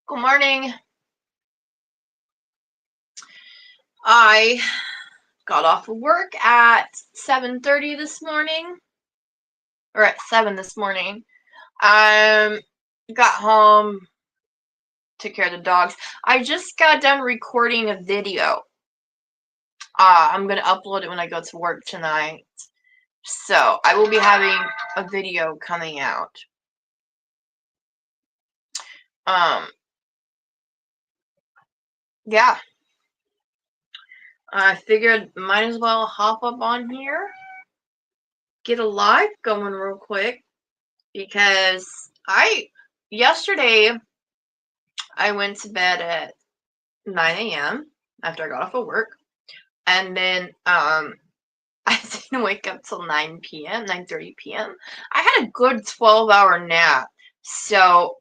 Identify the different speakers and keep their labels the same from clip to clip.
Speaker 1: Good morning. I got off of work at 7:30 this morning, or at 7 this morning. Got home, took care of the dogs. I just got done recording a video. I'm gonna upload it when I go to work tonight. So I will be having a video coming out. Yeah. I figured might as well hop up on here, get a live going real quick, because yesterday I went to bed at 9 a.m. after I got off of work, and then I didn't wake up till 9 p.m., 9:30 p.m. I had a good 12-hour nap, so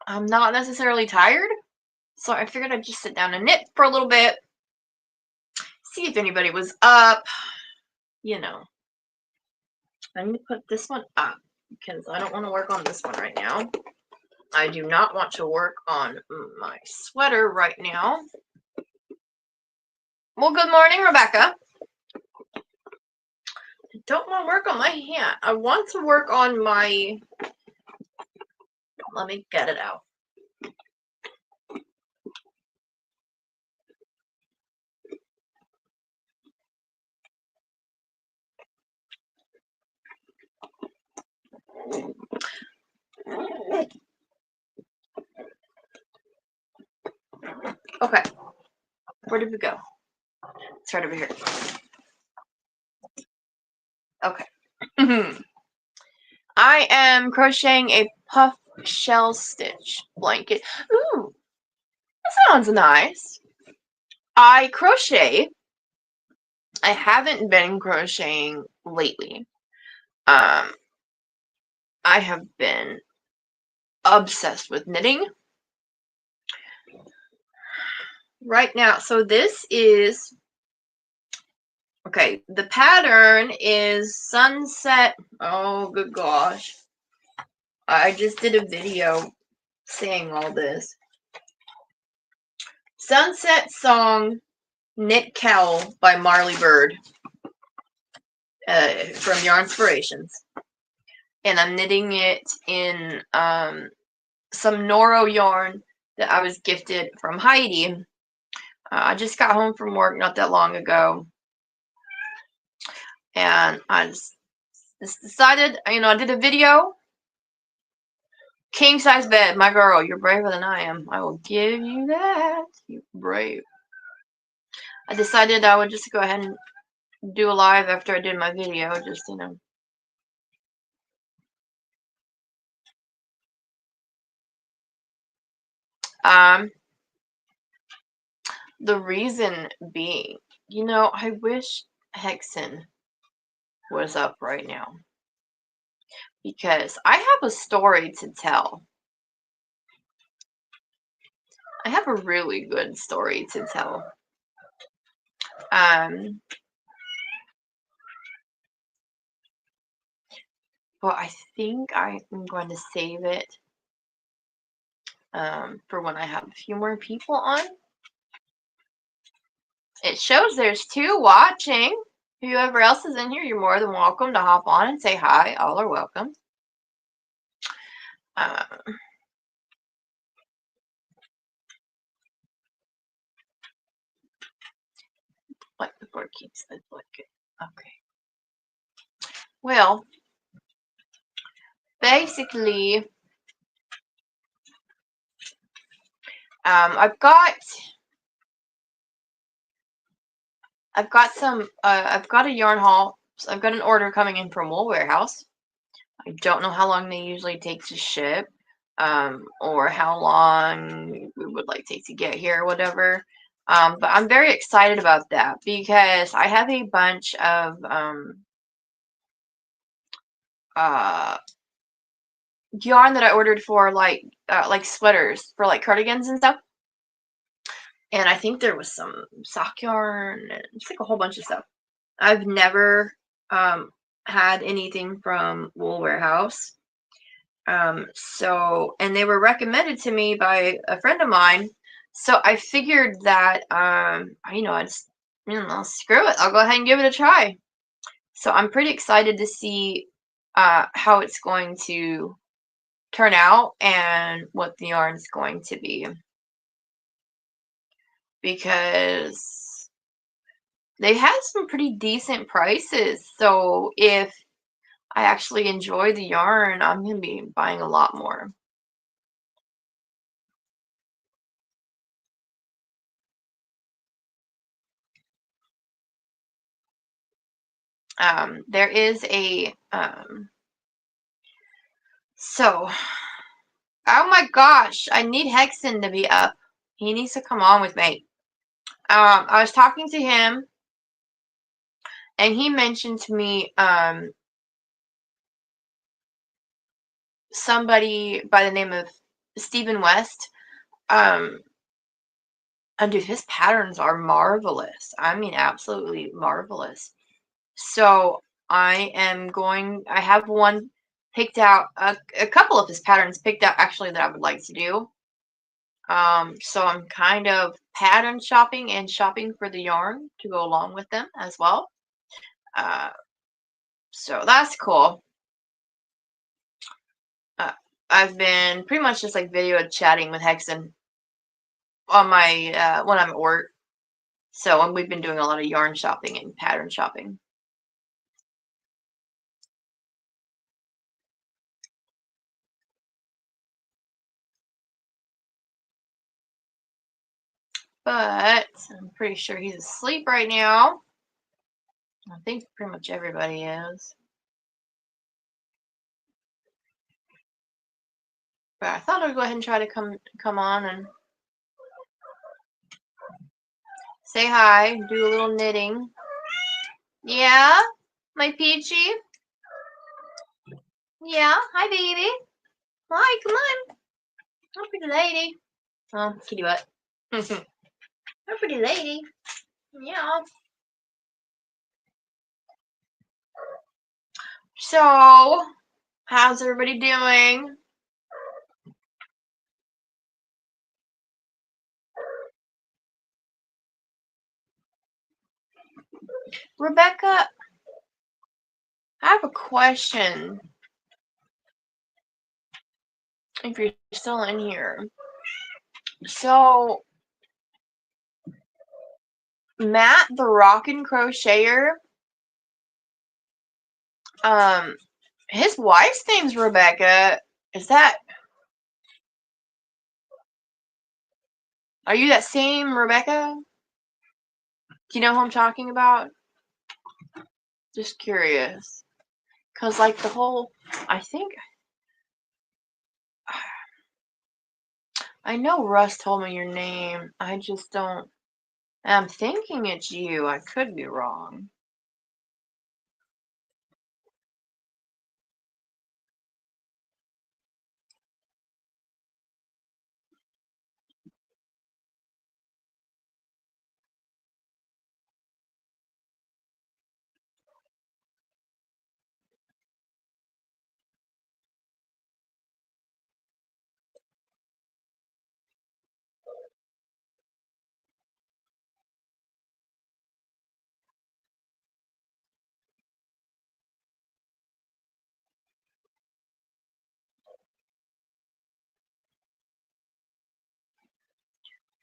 Speaker 1: I'm not necessarily tired, so I figured I'd just sit down and knit for a little bit, see if anybody was up, you know. I need to put this one up because I don't want to work on this one right now. I do not want to work on my sweater right now. Well, good morning, Rebecca. I don't want to work on my hand. I want to work on my... Let me get it out. Okay. Where did we go? It's right over here. Okay. I am crocheting a puff shell stitch blanket. Ooh, that sounds nice. I crochet. I haven't been crocheting lately. I have been obsessed with knitting right now. So this is... Okay, the pattern is Sunset. Oh, good gosh. I just did a video saying all this. Sunset Song Knit Cowl by Marley Bird from Yarnspirations. And I'm knitting it in some Noro yarn that I was gifted from Heidi. I just got home from work not that long ago. And I just decided, I did a video. King size bed, my girl, you're braver than I am. I will give you that. You're brave. I decided I would just go ahead and do a live after I did my video, just, the reason being, I wish Hexen was up right now, because I have a story to tell. I have a really good story to tell. But I think I'm going to save it for when I have a few more people on. It shows there's 2 watching. Whoever else is in here, you're more than welcome to hop on and say hi. All are welcome. What the board keeps the blanket. Okay. Well, basically, I've got a yarn haul. So I've got an order coming in from Wool Warehouse. I don't know how long they usually take to ship, or how long it would take to get here or whatever. But I'm very excited about that because I have a bunch of yarn that I ordered for like sweaters for cardigans and stuff. And I think there was some sock yarn and just a whole bunch of stuff. I've never had anything from Wool Warehouse. So, and they were recommended to me by a friend of mine. So I figured that, screw it. I'll go ahead and give it a try. So I'm pretty excited to see how it's going to turn out and what the yarn's going to be. Because they had some pretty decent prices. So if I actually enjoy the yarn, I'm going to be buying a lot more. There is a so oh my gosh, I need Hexen to be up. He needs to come on with me. I was talking to him and he mentioned to me somebody by the name of Stephen West. And dude, his patterns are marvelous. I mean, absolutely marvelous. So I have one picked out, a couple of his patterns picked out actually that I would like to do. So I'm kind of pattern shopping and shopping for the yarn to go along with them as well. So that's cool. I've been pretty much just like video chatting with Hexen on my when I'm at work. So we've been doing a lot of yarn shopping and pattern shopping. But I'm pretty sure he's asleep right now. I think pretty much everybody is. But I thought I'd go ahead and try to come on and say hi, do a little knitting. Yeah, my peachy. Yeah, hi baby. Hi, come on. Oh, pretty lady. Oh, kitty butt. Oh, pretty lady. Yeah. So, how's everybody doing? Rebecca, I have a question. If you're still in here. So, Matt, the Rockin' Crocheter, his wife's name's Rebecca. Are you that same Rebecca? Do you know who I'm talking about? Just curious. Because, like, I know Russ told me your name. I just don't. I'm thinking it's you. I could be wrong.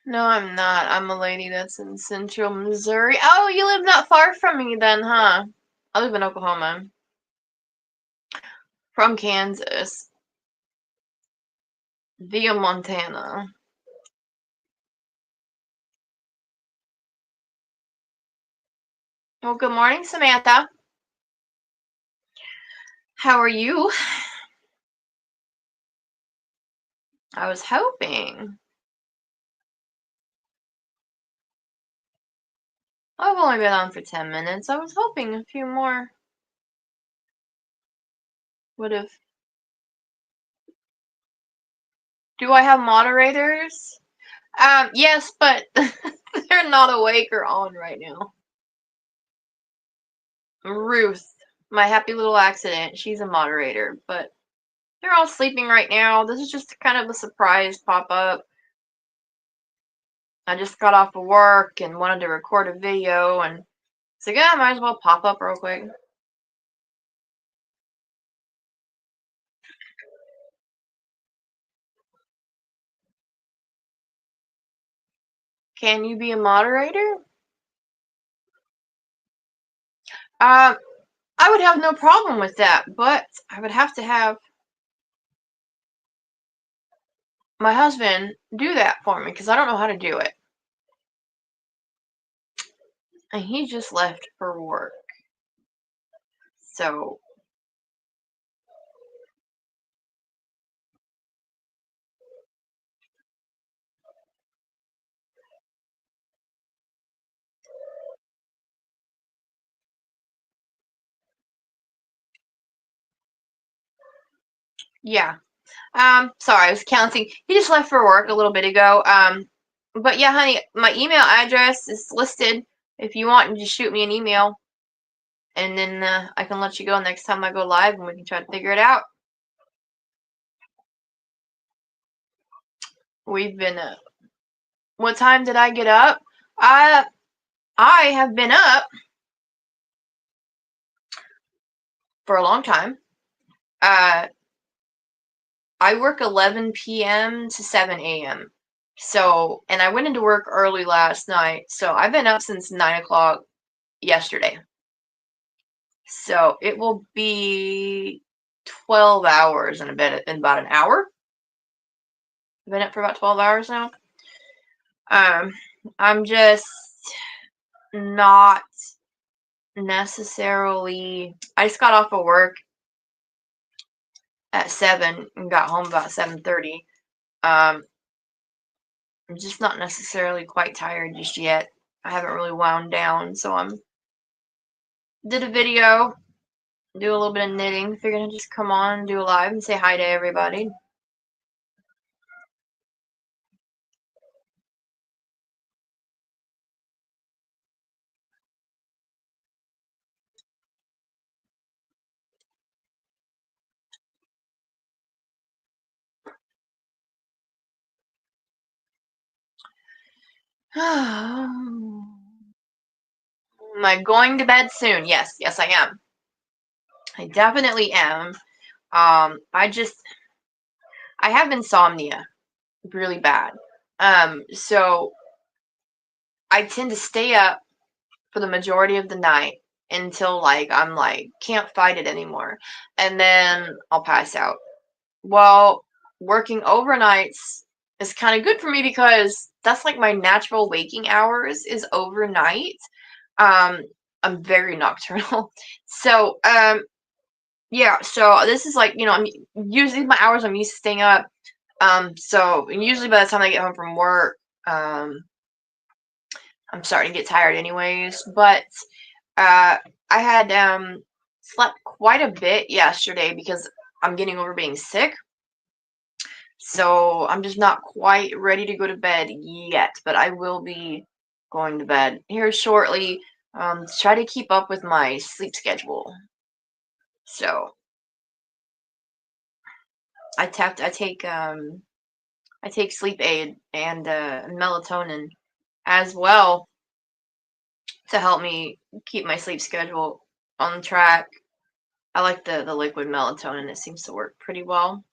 Speaker 1: No, I'm not. I'm a lady that's in central Missouri. Oh, you live not far from me then, huh? I live in Oklahoma. From Kansas. Via Montana. Well, good morning, Samantha. How are you? I was hoping. I've only been on for 10 minutes. I was hoping a few more would have. Do I have moderators? Yes, but they're not awake or on right now. Ruth, my happy little accident, she's a moderator, but They're all sleeping right now. This is just kind of a surprise pop-up. I just got off of work and wanted to record a video, and so yeah, I might as well pop up real quick. Can you be a moderator? I would have no problem with that, but I would have to have my husband do that for me because I don't know how to do it. And he just left for work. So yeah. Sorry, I was counting. He just left for work a little bit ago. But yeah, honey, my email address is listed. If you want, you just shoot me an email, and then I can let you go next time I go live, and we can try to figure it out. We've been. What time did I get up? I have been up for a long time. I work 11 p.m. to 7 a.m. So, and I went into work early last night. So I've been up since 9 o'clock yesterday. So it will be 12 hours in about an hour. I've been up for about 12 hours now. I'm just not necessarily. I just got off of work at 7 and got home about 7:30. I'm just not necessarily quite tired just yet. I haven't really wound down, so did a video, do a little bit of knitting. Figured I'd just come on and do a live and say hi to everybody. Am I going to bed soon? Yes, I am. I definitely am. I have insomnia really bad. So I tend to stay up for the majority of the night until I'm can't fight it anymore, and then I'll pass out. Well, working overnights is kind of good for me because that's like my natural waking hours is overnight. Um, I'm very nocturnal, so yeah. So this is I'm usually my hours I'm used to staying up. So usually by the time I get home from work, I'm starting to get tired anyways. But I had slept quite a bit yesterday because I'm getting over being sick. So I'm just not quite ready to go to bed yet, but I will be going to bed here shortly to try to keep up with my sleep schedule. So I take sleep aid and melatonin as well to help me keep my sleep schedule on track. I like the liquid melatonin. It seems to work pretty well.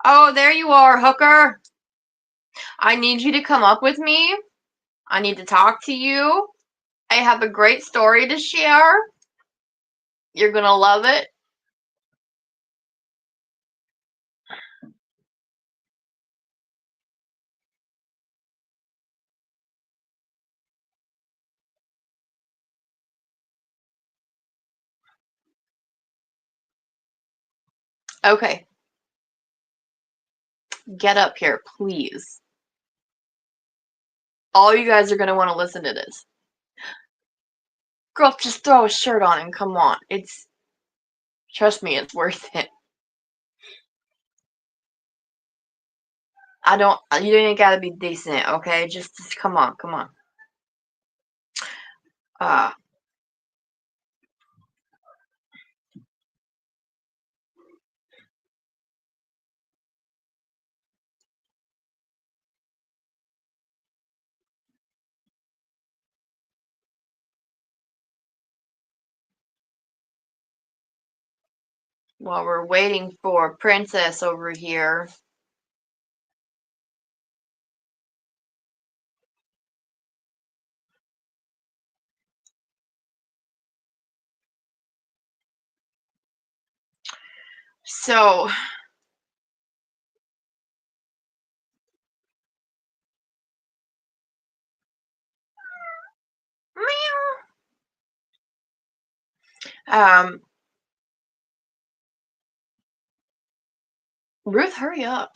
Speaker 1: Oh, there you are, Hooker. I need you to come up with me. I need to talk to you. I have a great story to share. You're going to love it. Okay. Get up here, please. All you guys are going to want to listen to this. Girl, just throw a shirt on and come on. Trust me, it's worth it. You ain't gotta be decent, okay? Just come on. Uh, while we're waiting for Princess over here. So, Ruth, hurry up.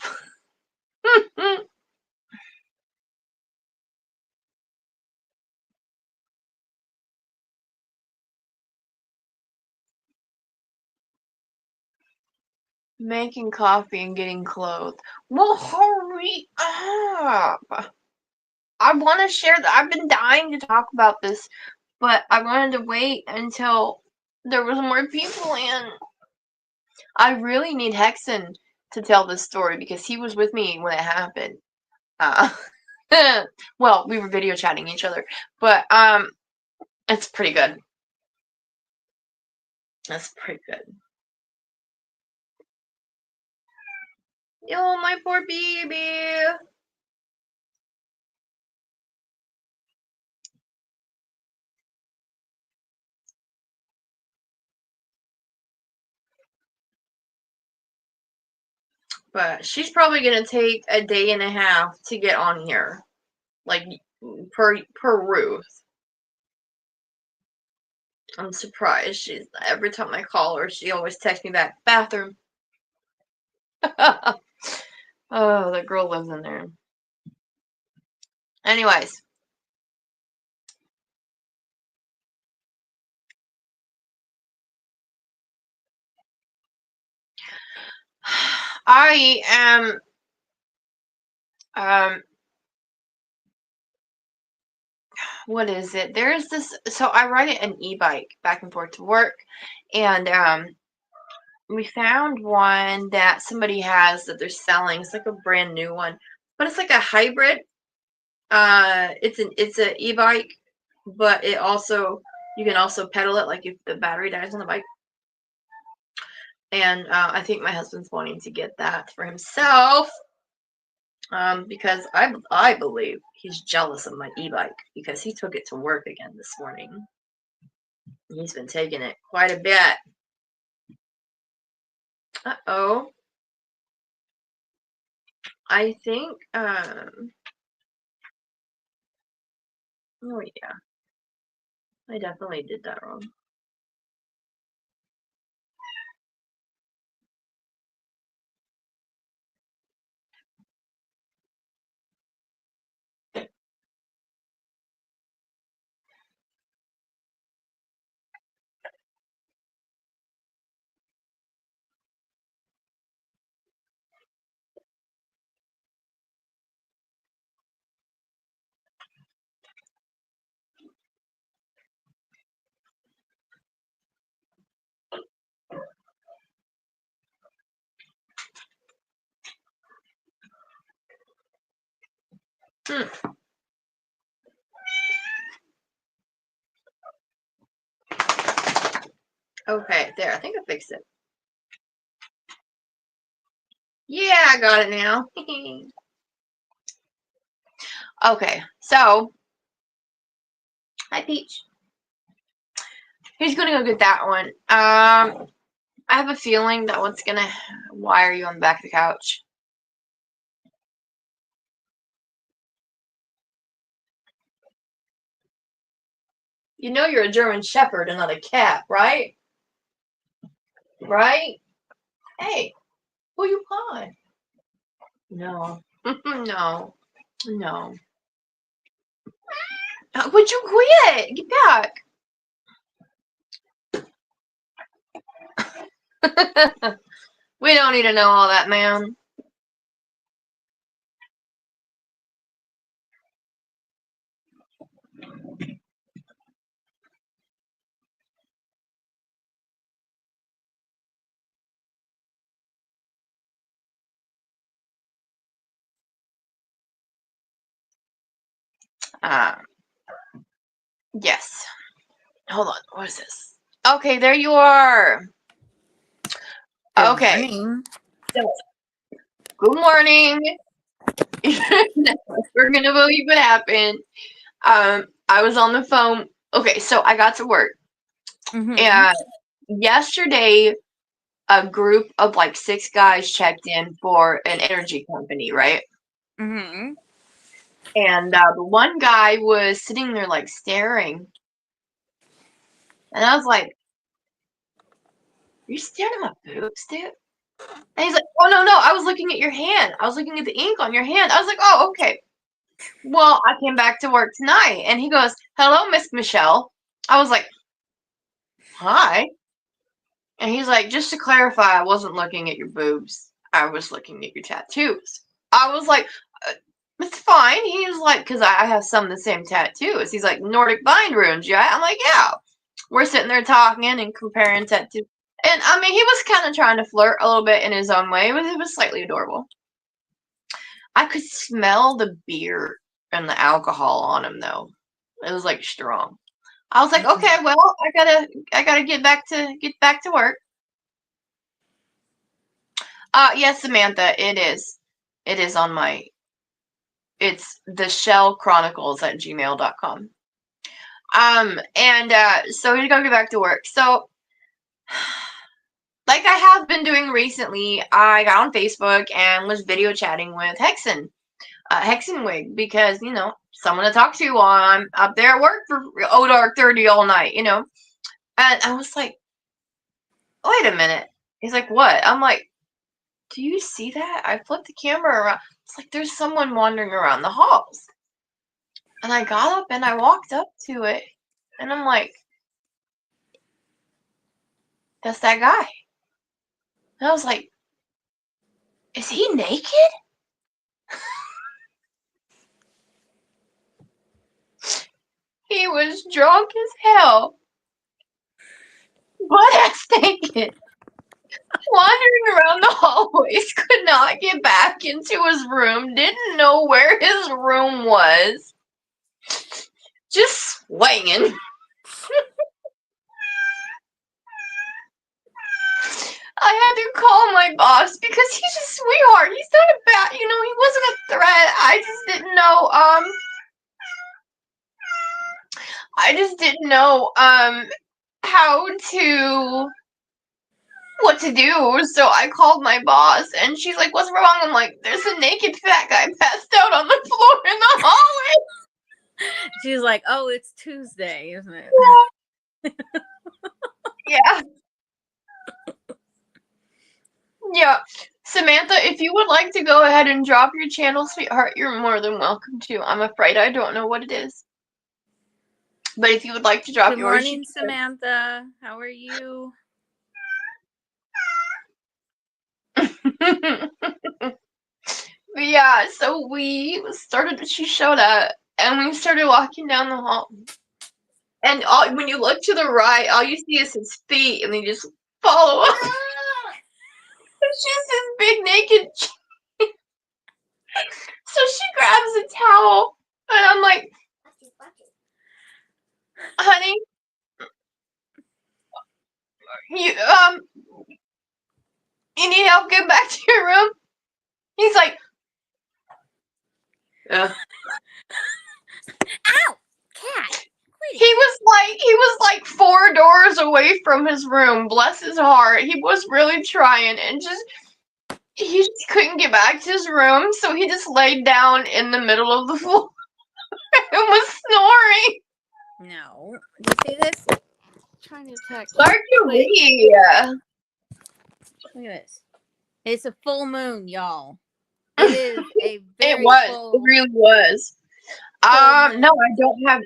Speaker 1: Making coffee and getting clothed. Well, hurry up. I want to share that. I've been dying to talk about this, but I wanted to wait until there was more people in. I really need Hexen to tell this story because he was with me when it happened. Uh, well, we were video chatting each other, but it's pretty good. That's pretty good. Yo, my poor baby. But she's probably gonna take a day and a half to get on here, like per Ruth. I'm surprised. She's every time I call her, she always texts me back, bathroom. Oh, that girl lives in there. Anyways. I am what is it? There's this, so I ride an e-bike back and forth to work, and we found one that somebody has that they're selling. It's like a brand new one, but it's like a hybrid. It's an e-bike, but it also, you can also pedal it, like if the battery dies on the bike. And I think my husband's wanting to get that for himself, because I believe he's jealous of my e-bike because he took it to work again this morning. He's been taking it quite a bit. Uh-oh. I think, oh yeah, I definitely did that wrong. Okay, there, I think I fixed it. Yeah, I got it now. Okay, so, hi Peach. He's gonna go get that one. I have a feeling that one's gonna wire you on the back of the couch. You know you're a German Shepherd and not a cat, right? Right? Hey, who you pawing? No. No. No. Would you quit? Get back. We don't need to know all that, man. Um, yes. Hold on. What is this? Okay, there you are.
Speaker 2: Good
Speaker 1: Okay.
Speaker 2: morning.
Speaker 1: So, good morning. We're gonna believe what happened. I was on the phone. Okay, so I got to work, and yesterday, a group of like 6 guys checked in for an energy company, right?
Speaker 2: Mm-hmm.
Speaker 1: And the one guy was sitting there like staring, and I was like, "You staring at my boobs, dude?" And he's like, "Oh no, I was looking at your hand. I was looking at the ink on your hand." I was like, "Oh, okay." Well, I came back to work tonight, and he goes, "Hello, Miss Michelle." I was like, "Hi." And he's like, "Just to clarify, I wasn't looking at your boobs. I was looking at your tattoos." I was like, "It's fine." He was like, "Because I have some of the same tattoos." He's like, "Nordic bind runes, yeah?" I'm like, "Yeah." We're sitting there talking and comparing tattoos. And I mean, he was kind of trying to flirt a little bit in his own way, but it was slightly adorable. I could smell the beer and the alcohol on him, though. It was like strong. I was like, "Okay, well, I gotta get back to work." Yes, Samantha, it is. It is on my. It's the Shell Chronicles at gmail.com. And so we gotta get back to work. So, like I have been doing recently, I got on Facebook and was video chatting with Hexenwig, because someone to talk to while I'm up there at work for dark 30 all night. And I was like, wait a minute. He's like, what? I'm like, do you see that? I flipped the camera around. It's like there's someone wandering around the halls. And I got up and I walked up to it, and I'm like, that's that guy. And I was like, is he naked? He was drunk as hell, butt ass naked, wandering around the hallways, could not get back into his room, didn't know where his room was, just swinging. I had to call my boss because he's a sweetheart. He's not a bad, he wasn't a threat. I just didn't know how to what to do. So I called my boss, and she's like, "What's wrong?" I'm like, "There's a naked fat guy passed out on the floor in the hallway."
Speaker 2: She's like, "Oh, it's Tuesday, isn't it?"
Speaker 1: Yeah. Yeah. Samantha, if you would like to go ahead and drop your channel, sweetheart, you're more than welcome to. I'm afraid I don't know what it is. But if you would like to drop
Speaker 2: Good
Speaker 1: yours,
Speaker 2: morning, Samantha. How are you?
Speaker 1: Yeah, so she showed up, and we started walking down the hall. And when you look to the right, all you see is his feet, and they just follow up. It's just this big naked. So she grabs a towel, and I'm like, "Honey, you you need help getting back to your room?" He's like,
Speaker 2: Ow, cat!
Speaker 1: he was like 4 doors away from his room. Bless his heart, he was really trying, and he just couldn't get back to his room, so he just laid down in the middle of the floor and was snoring.
Speaker 2: No, do you see this? I'm trying to attack.
Speaker 1: Start your video.
Speaker 2: Look at this. It's a full moon, y'all. It is a
Speaker 1: It
Speaker 2: very
Speaker 1: was.
Speaker 2: full.
Speaker 1: It really was.
Speaker 2: Full
Speaker 1: No,
Speaker 2: moon.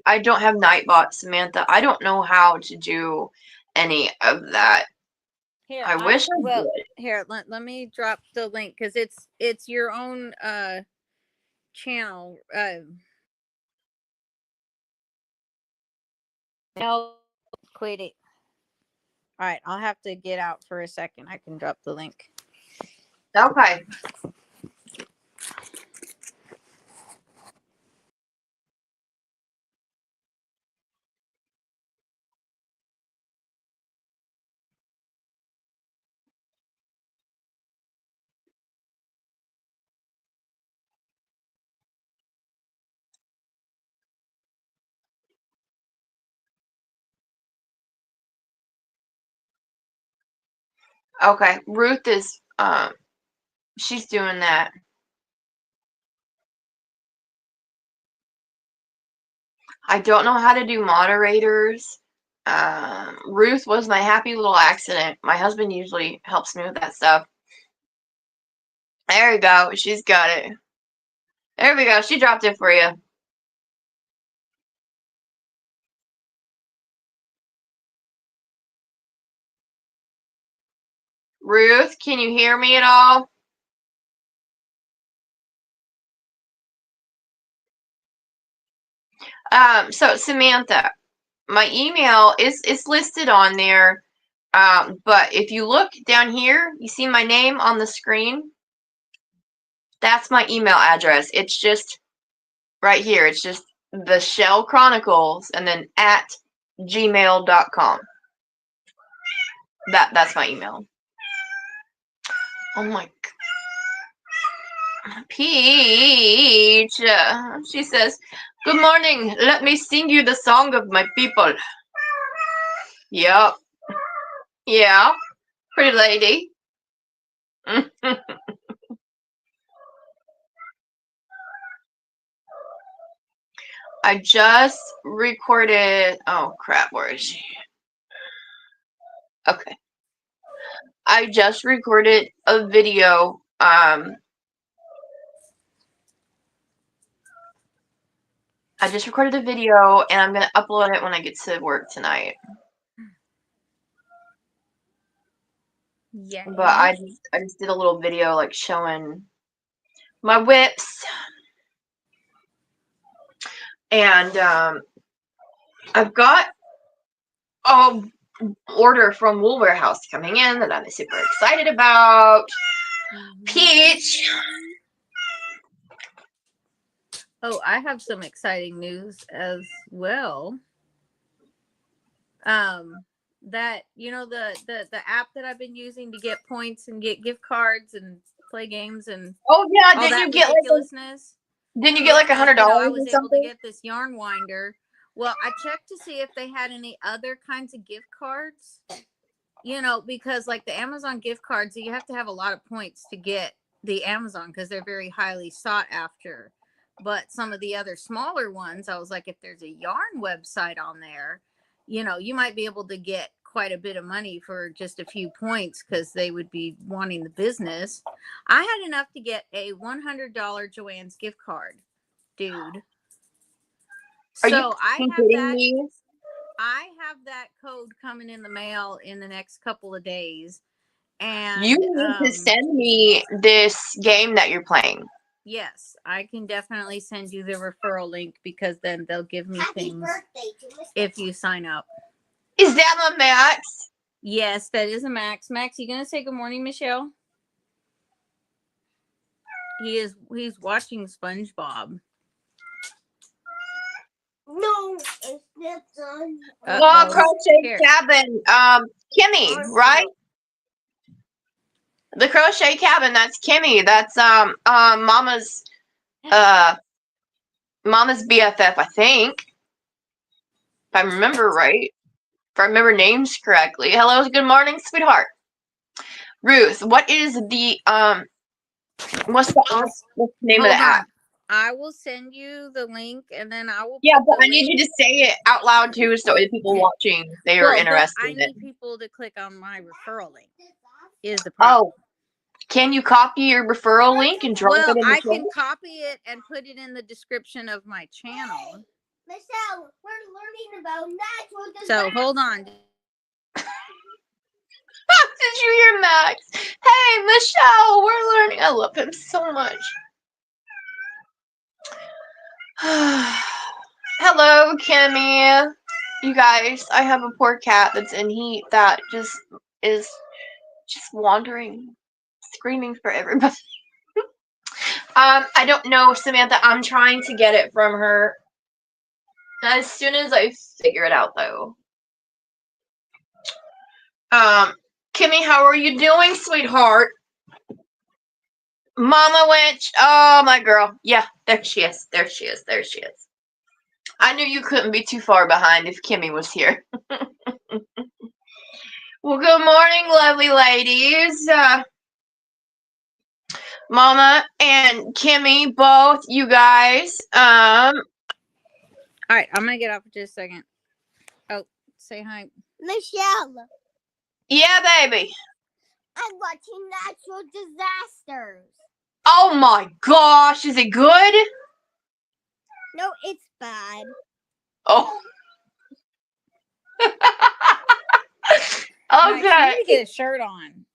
Speaker 1: I don't have Nightbot, Samantha. I don't know how to do any of that.
Speaker 2: Here,
Speaker 1: I wish I did.
Speaker 2: here. Let me drop the link because it's your own channel. No, quit it. All right, I'll have to get out for a second. I can drop the link.
Speaker 1: Okay. Okay, Ruth is she's doing that. I don't know how to do moderators. Ruth was my happy little accident. My husband usually helps me with that stuff. There we go. She's got it. There we go. She dropped it for you. Ruth, can you hear me at all? So Samantha, my email is listed on there. But if you look down here, you see my name on the screen. That's my email address. It's just right here. It's just the Shell Chronicles and then at gmail.com. That's my email. Oh my Peach. She says, "Good morning. Let me sing you the song of my people." Yep. Yeah. Pretty lady. I just recorded. Oh crap, where is she? Okay. I just recorded a video. I just recorded a video and I'm gonna upload it when I get to work tonight.
Speaker 2: Yeah.
Speaker 1: But I just did a little video like showing my whips. And I've got a order from Wool Warehouse coming in that I'm super excited about. Peach.
Speaker 2: Oh, I have some exciting news as well. That the app that I've been using to get points and get gift cards and play games and
Speaker 1: Oh yeah,
Speaker 2: all
Speaker 1: didn't
Speaker 2: that
Speaker 1: you get
Speaker 2: ridiculousness.
Speaker 1: didn't you get like $100
Speaker 2: I
Speaker 1: or
Speaker 2: was able to
Speaker 1: something?
Speaker 2: get this yarn winder. Well, I checked to see if they had any other kinds of gift cards. Because like the Amazon gift cards, you have to have a lot of points to get the Amazon because they're very highly sought after. But some of the other smaller ones, I was like, if there's a yarn website on there, you might be able to get quite a bit of money for just a few points because they would be wanting the business. I had enough to get a $100 Joann's gift card, dude.
Speaker 1: Are you kidding me?
Speaker 2: I have that code coming in the mail in the next couple of days. And
Speaker 1: you need to send me this game that you're playing.
Speaker 2: Yes, I can definitely send you the referral link because then they'll give me things if you sign up.
Speaker 1: Is that my Max?
Speaker 2: Yes, that is a Max. Max, you gonna say good morning, Michelle? He's watching SpongeBob.
Speaker 3: No, it's not on.
Speaker 1: Oh, Crochet Cabin. Kimmy, right? The Crochet Cabin, that's Kimmy. That's Mama's BFF, I think. If I remember right. If I remember names correctly. Hello, good morning, sweetheart. Ruth, what is the what's the name of the app?
Speaker 2: I will send you the link and then I will.
Speaker 1: Yeah, but I need you to say it out loud too, so the people watching they are interested.
Speaker 2: I need people to click on my referral link. Is the problem?
Speaker 1: Oh, can you copy your referral link and drop it in the
Speaker 2: I can copy it and put it in the description of my channel.
Speaker 3: Michelle, we're learning about Max.
Speaker 2: So hold on.
Speaker 1: Did you hear Max? Hey, Michelle, we're learning. I love him so much. Hello, Kimmy. You guys, I have a poor cat that's in heat that just is just wandering, screaming for everybody. I don't know, Samantha. I'm trying to get it from her as soon as I figure it out, though. Kimmy, how are you doing, sweetheart? Mama Witch. Oh, my girl. Yeah, there she is. There she is. There she is. I knew you couldn't be too far behind if Kimmy was here. Well, good morning, lovely ladies. Mama and Kimmy, both you guys.
Speaker 2: All right, I'm gonna get off for just a second. Oh, say hi.
Speaker 3: Michelle,
Speaker 1: Yeah, baby.
Speaker 3: I'm watching natural disasters.
Speaker 1: Oh my gosh, is it good?
Speaker 3: No, it's bad.
Speaker 1: Oh.
Speaker 2: Max, you
Speaker 1: Okay.
Speaker 2: need to get a shirt on.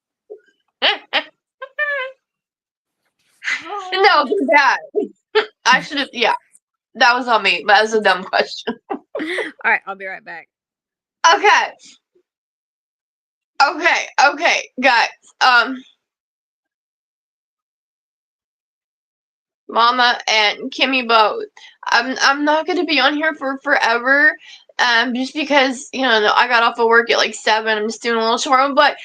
Speaker 1: No, that. I should have. Yeah, that was on me. That was a dumb question.
Speaker 2: All right, I'll be right back.
Speaker 1: Okay, guys. Mama and Kimmy both. I'm not gonna be on here for forever. Just because I got off of work at like 7. I'm just doing a little short one, but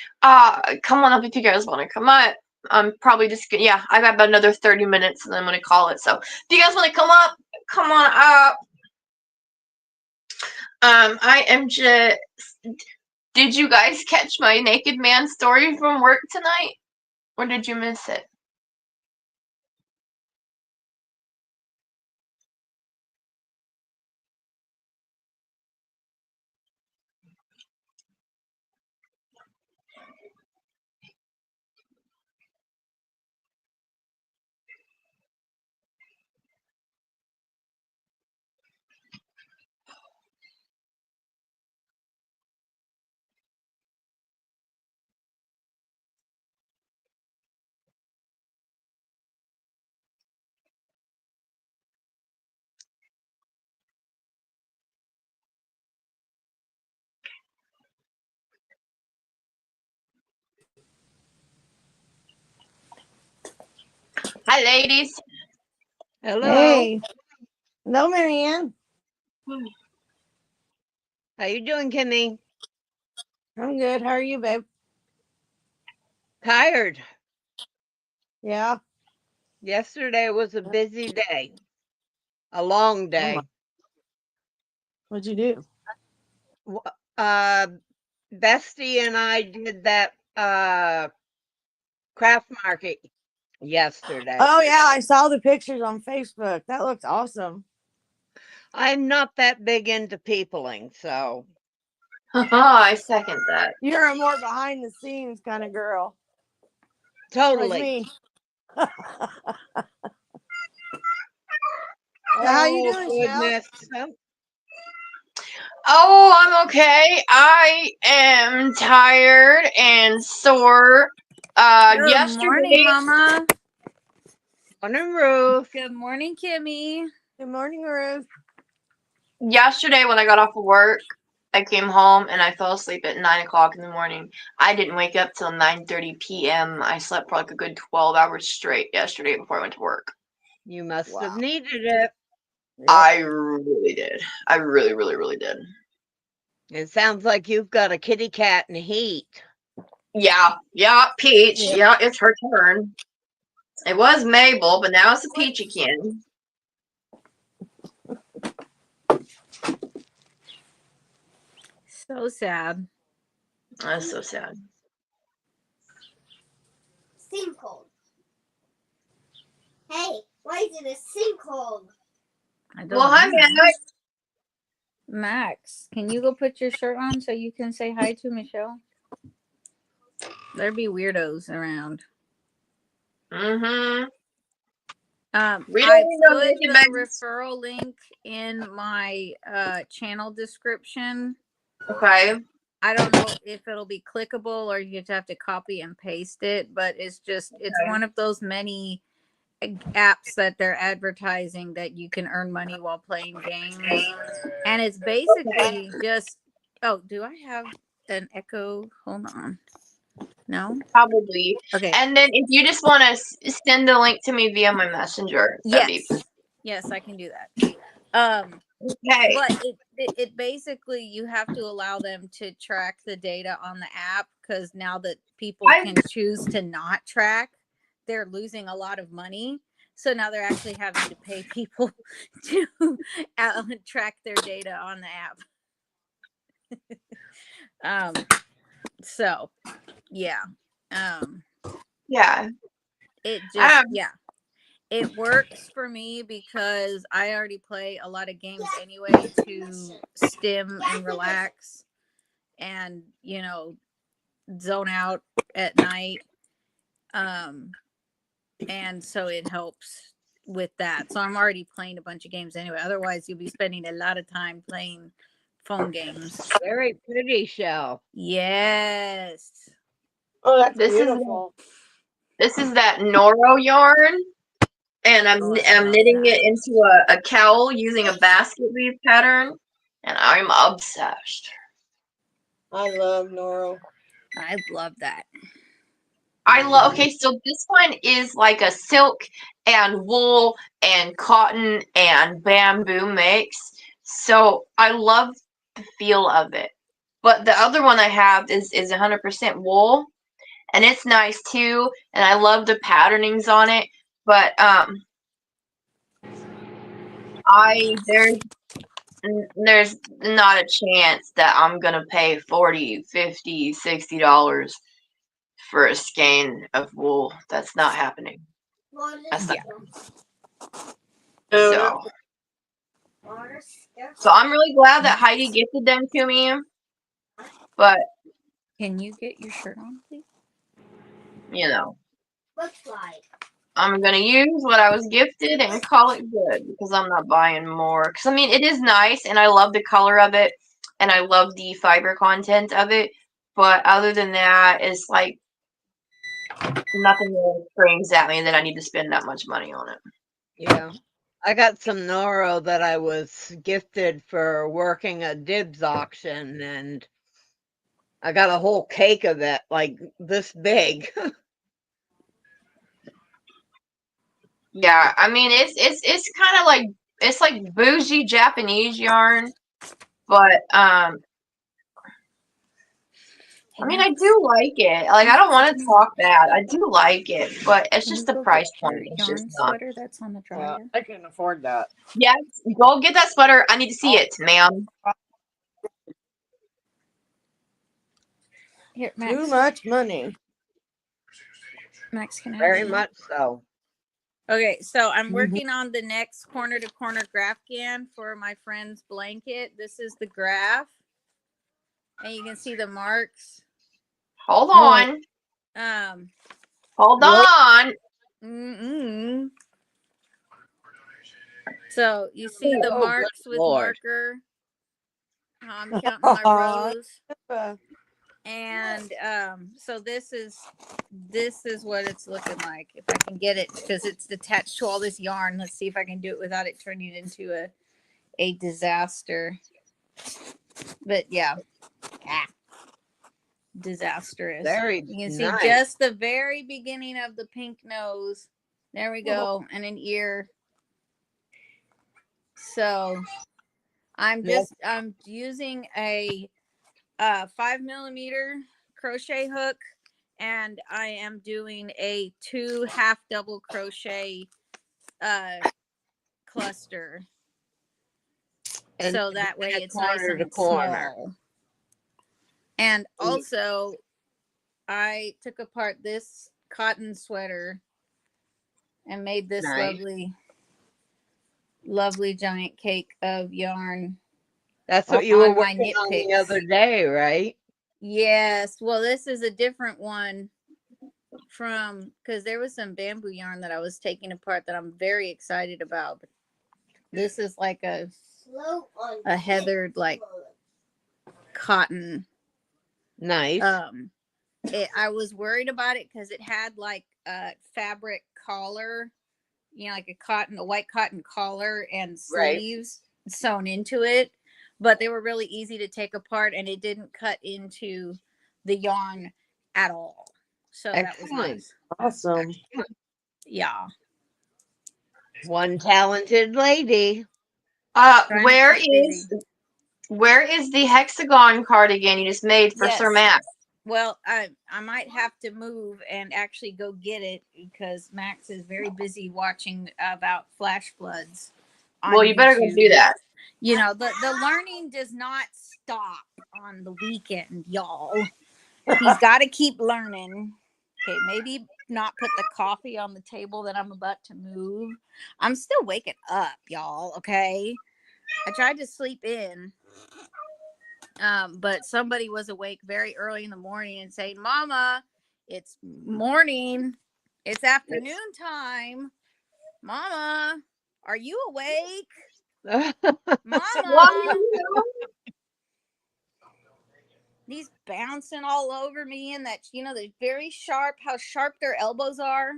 Speaker 1: come on up if you guys want to come up. I'm probably just yeah. I got about another 30 minutes and then I'm gonna call it. So if you guys want to come up, come on up. I am just. Did you guys catch my naked man story from work tonight, or did you miss it? Hi, ladies.
Speaker 4: Hello.
Speaker 5: Hey. Hello, Marianne.
Speaker 4: How you doing, Kimmy?
Speaker 5: I'm good. How are you, babe?
Speaker 4: Tired.
Speaker 5: Yeah.
Speaker 4: Yesterday was a busy day. A long day.
Speaker 5: What'd you do?
Speaker 4: Bestie and I did that craft market yesterday.
Speaker 5: Oh, yeah. I saw the pictures on Facebook. That looked awesome.
Speaker 4: I'm not that big into peopling, so.
Speaker 1: I second that.
Speaker 5: You're a more behind the scenes kind of girl.
Speaker 4: Totally.
Speaker 5: Like me. How you doing,
Speaker 4: goodness.
Speaker 1: Oh, I'm okay. I am tired and sore.
Speaker 2: Good
Speaker 1: Yesterday.
Speaker 2: morning, Mama.
Speaker 4: Morning, Ruth.
Speaker 2: Good morning, Kimmy.
Speaker 5: Good morning, Ruth.
Speaker 1: Yesterday, when I got off of work, I came home and I fell asleep at 9 o'clock in the morning. I didn't wake up till 9:30 p.m. I slept for like a good 12 hours straight yesterday before I went to work.
Speaker 4: You must have
Speaker 5: Wow.
Speaker 4: needed it.
Speaker 5: Yep.
Speaker 1: I really did. I really, really, really did.
Speaker 4: It sounds like you've got a kitty cat in heat.
Speaker 1: Yeah, Peach. Yeah, it's her turn. It was Mabel, but now it's a Peach again.
Speaker 2: So sad.
Speaker 1: That's so sad.
Speaker 3: Sinkhole. Hey, why is it a sinkhole?
Speaker 2: I don't
Speaker 1: Well, hi,
Speaker 2: know.
Speaker 1: Max.
Speaker 2: Max, can you go put your shirt on so you can say hi to Michelle? There'd be weirdos around.
Speaker 1: Mm-hmm. We
Speaker 2: I
Speaker 1: don't know
Speaker 2: put
Speaker 1: Naked
Speaker 2: the
Speaker 1: Max.
Speaker 2: referral link in my channel description.
Speaker 1: Okay.
Speaker 2: I don't know if it'll be clickable or you have to copy and paste it, but it's one of those many apps that they're advertising that you can earn money while playing games. And it's basically just, oh, do I have an echo? Hold on. No?
Speaker 1: Probably.
Speaker 2: Okay.
Speaker 1: And then if you just want to send the link to me via my messenger.
Speaker 2: Yes, I can do that.
Speaker 1: Okay.
Speaker 2: But it basically, you have to allow them to track the data on the app, because now that people can choose to not track, they're losing a lot of money. So now they're actually having to pay people to track their data on the app. So yeah.
Speaker 1: Yeah.
Speaker 2: It just
Speaker 1: Um,
Speaker 2: yeah. It works for me because I already play a lot of games anyway to stim and relax and, zone out at night. And so it helps with that. So I'm already playing a bunch of games anyway. Otherwise, you'll be spending a lot of time playing phone games.
Speaker 4: Very pretty shell.
Speaker 2: Yes.
Speaker 5: Oh, that's
Speaker 1: this
Speaker 5: beautiful.
Speaker 1: is that Noro yarn, and I'm
Speaker 2: Oh, I
Speaker 1: I'm
Speaker 2: love
Speaker 1: knitting
Speaker 2: that.
Speaker 1: it into a cowl using a basket weave pattern, and I'm obsessed.
Speaker 5: I love Noro.
Speaker 2: I love that.
Speaker 1: I love. Okay, so this one is like a silk and wool and cotton and bamboo mix. So I love the feel of it. But the other one I have is 100% wool, and it's nice too. And I love the patternings on it. But there's not a chance that I'm gonna pay $40, $50, $60 for a skein of wool. That's not happening. That's not so. So I'm really glad that Heidi gifted them to me. But
Speaker 2: Can you get your shirt on, please?
Speaker 3: Looks like.
Speaker 1: I'm gonna use what I was gifted and call it good because I'm not buying more. Because I mean, it is nice and I love the color of it and I love the fiber content of it. But other than that, it's like nothing really screams at me that I need to spend that much money on it.
Speaker 4: Yeah. I got some Noro that I was gifted for working a dibs auction, and I got a whole cake of it, like this big.
Speaker 1: Yeah, I mean it's kind of like it's like bougie Japanese yarn, but I mean I do like it. Like I don't want to talk bad. I do like it, but it's
Speaker 2: Can
Speaker 1: just
Speaker 2: you
Speaker 1: the
Speaker 2: go
Speaker 1: price
Speaker 2: get your
Speaker 1: point. It's just
Speaker 2: yarn
Speaker 1: not.
Speaker 2: sweater that's on the
Speaker 5: Yeah,
Speaker 2: dryer?
Speaker 5: I can afford that.
Speaker 1: Yes, go get that sweater. I need to see it, ma'am.
Speaker 2: Here,
Speaker 5: Too
Speaker 2: Max.
Speaker 5: much money.
Speaker 2: Max, can I have
Speaker 4: Very
Speaker 2: it?
Speaker 4: much so.
Speaker 2: Okay, so I'm working on the next corner to corner Grafghan for my friend's blanket. This is the graph, and you can see the marks.
Speaker 1: Hold on. Hold on.
Speaker 2: So you see the
Speaker 4: Oh,
Speaker 2: marks
Speaker 4: good
Speaker 2: with
Speaker 4: Lord.
Speaker 2: marker. I'm counting my rows.
Speaker 5: Uh,
Speaker 2: And so this is what it's looking like if I can get it, because it's attached to all this yarn. Let's see if I can do it without it turning into a disaster. But yeah, disastrous.
Speaker 4: Very
Speaker 2: You can see
Speaker 4: nice.
Speaker 2: just the very beginning of the pink nose. There we go, and an ear. So I'm using a 5mm crochet hook, and I am doing a 2 half double crochet cluster,
Speaker 4: And
Speaker 2: so that way it's nice
Speaker 4: corner to
Speaker 2: and
Speaker 4: corner.
Speaker 2: small. And also I took apart this cotton sweater and made this
Speaker 4: Nice.
Speaker 2: lovely giant cake of yarn.
Speaker 4: That's what you were
Speaker 2: on my
Speaker 4: working
Speaker 2: knit
Speaker 4: on the
Speaker 2: picks.
Speaker 4: other day, right?
Speaker 2: Yes. Well, this is a different one from, because there was some bamboo yarn that I was taking apart that I'm very excited about. But this is like a heathered like cotton.
Speaker 4: Nice.
Speaker 2: I was worried about it because it had like a fabric collar, like a white cotton collar and sleeves sewn into it, but they were really easy to take apart and it didn't cut into the yarn at all. So that was nice.
Speaker 5: Awesome.
Speaker 2: Yeah.
Speaker 4: One talented lady.
Speaker 1: Where is the hexagon cardigan you just made for Sir Max?
Speaker 2: Well, I might have to move and actually go get it because Max is very busy watching about flash floods.
Speaker 1: Well, you better go do that.
Speaker 2: The learning does not stop on the weekend, y'all. He's got to keep learning. Okay, maybe not put the coffee on the table that I'm about to move. I'm still waking up, y'all. Okay, I tried to sleep in, but somebody was awake very early in the morning and saying, "Mama, it's morning. It's afternoon time. Mama, are you awake? Mama." He's bouncing all over me, and that they're very sharp. How sharp their elbows are.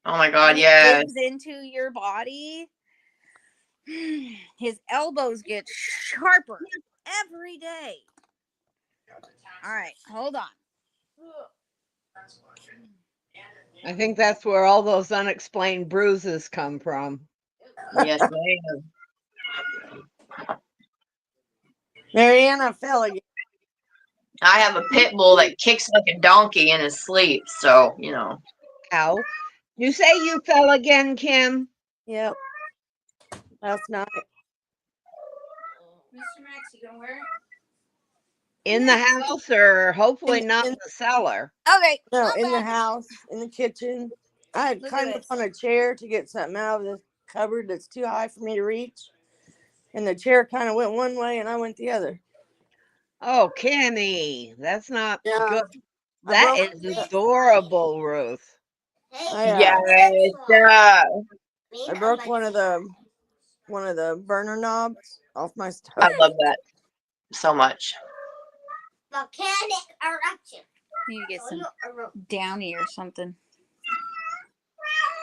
Speaker 1: Oh my God,
Speaker 2: When he
Speaker 1: yes.
Speaker 2: digs into your body, his elbows get sharper every day. All right, hold on.
Speaker 4: I think that's where all those unexplained bruises come from.
Speaker 1: Yes, ma'am.
Speaker 5: Mariana fell again.
Speaker 1: I have a pit bull that kicks like a donkey in his sleep, so you know.
Speaker 4: Ow. You say you fell again, Kim?
Speaker 5: Yep. Last night.
Speaker 2: Mr. Max, you gonna wear it?
Speaker 4: In the house, or hopefully
Speaker 5: In-
Speaker 4: not
Speaker 5: in-
Speaker 4: in the cellar?
Speaker 2: Okay.
Speaker 5: No,
Speaker 2: I'm
Speaker 5: in the
Speaker 2: back.
Speaker 5: house, in the kitchen. I had
Speaker 2: Look at
Speaker 5: climbed up
Speaker 2: this.
Speaker 5: on a chair to get something out of the cupboard that's too high for me to reach. And the chair kind of went one way and I went the other.
Speaker 4: Oh, Kimmy, that's not
Speaker 5: Yeah.
Speaker 4: good.
Speaker 5: I
Speaker 4: That
Speaker 5: broke
Speaker 4: is adorable, Ruth.
Speaker 1: Yes.
Speaker 5: I broke one of the burner knobs off my
Speaker 1: I
Speaker 5: stove.
Speaker 1: love that so much.
Speaker 3: Volcanic eruption.
Speaker 2: Need to get some Downy or something.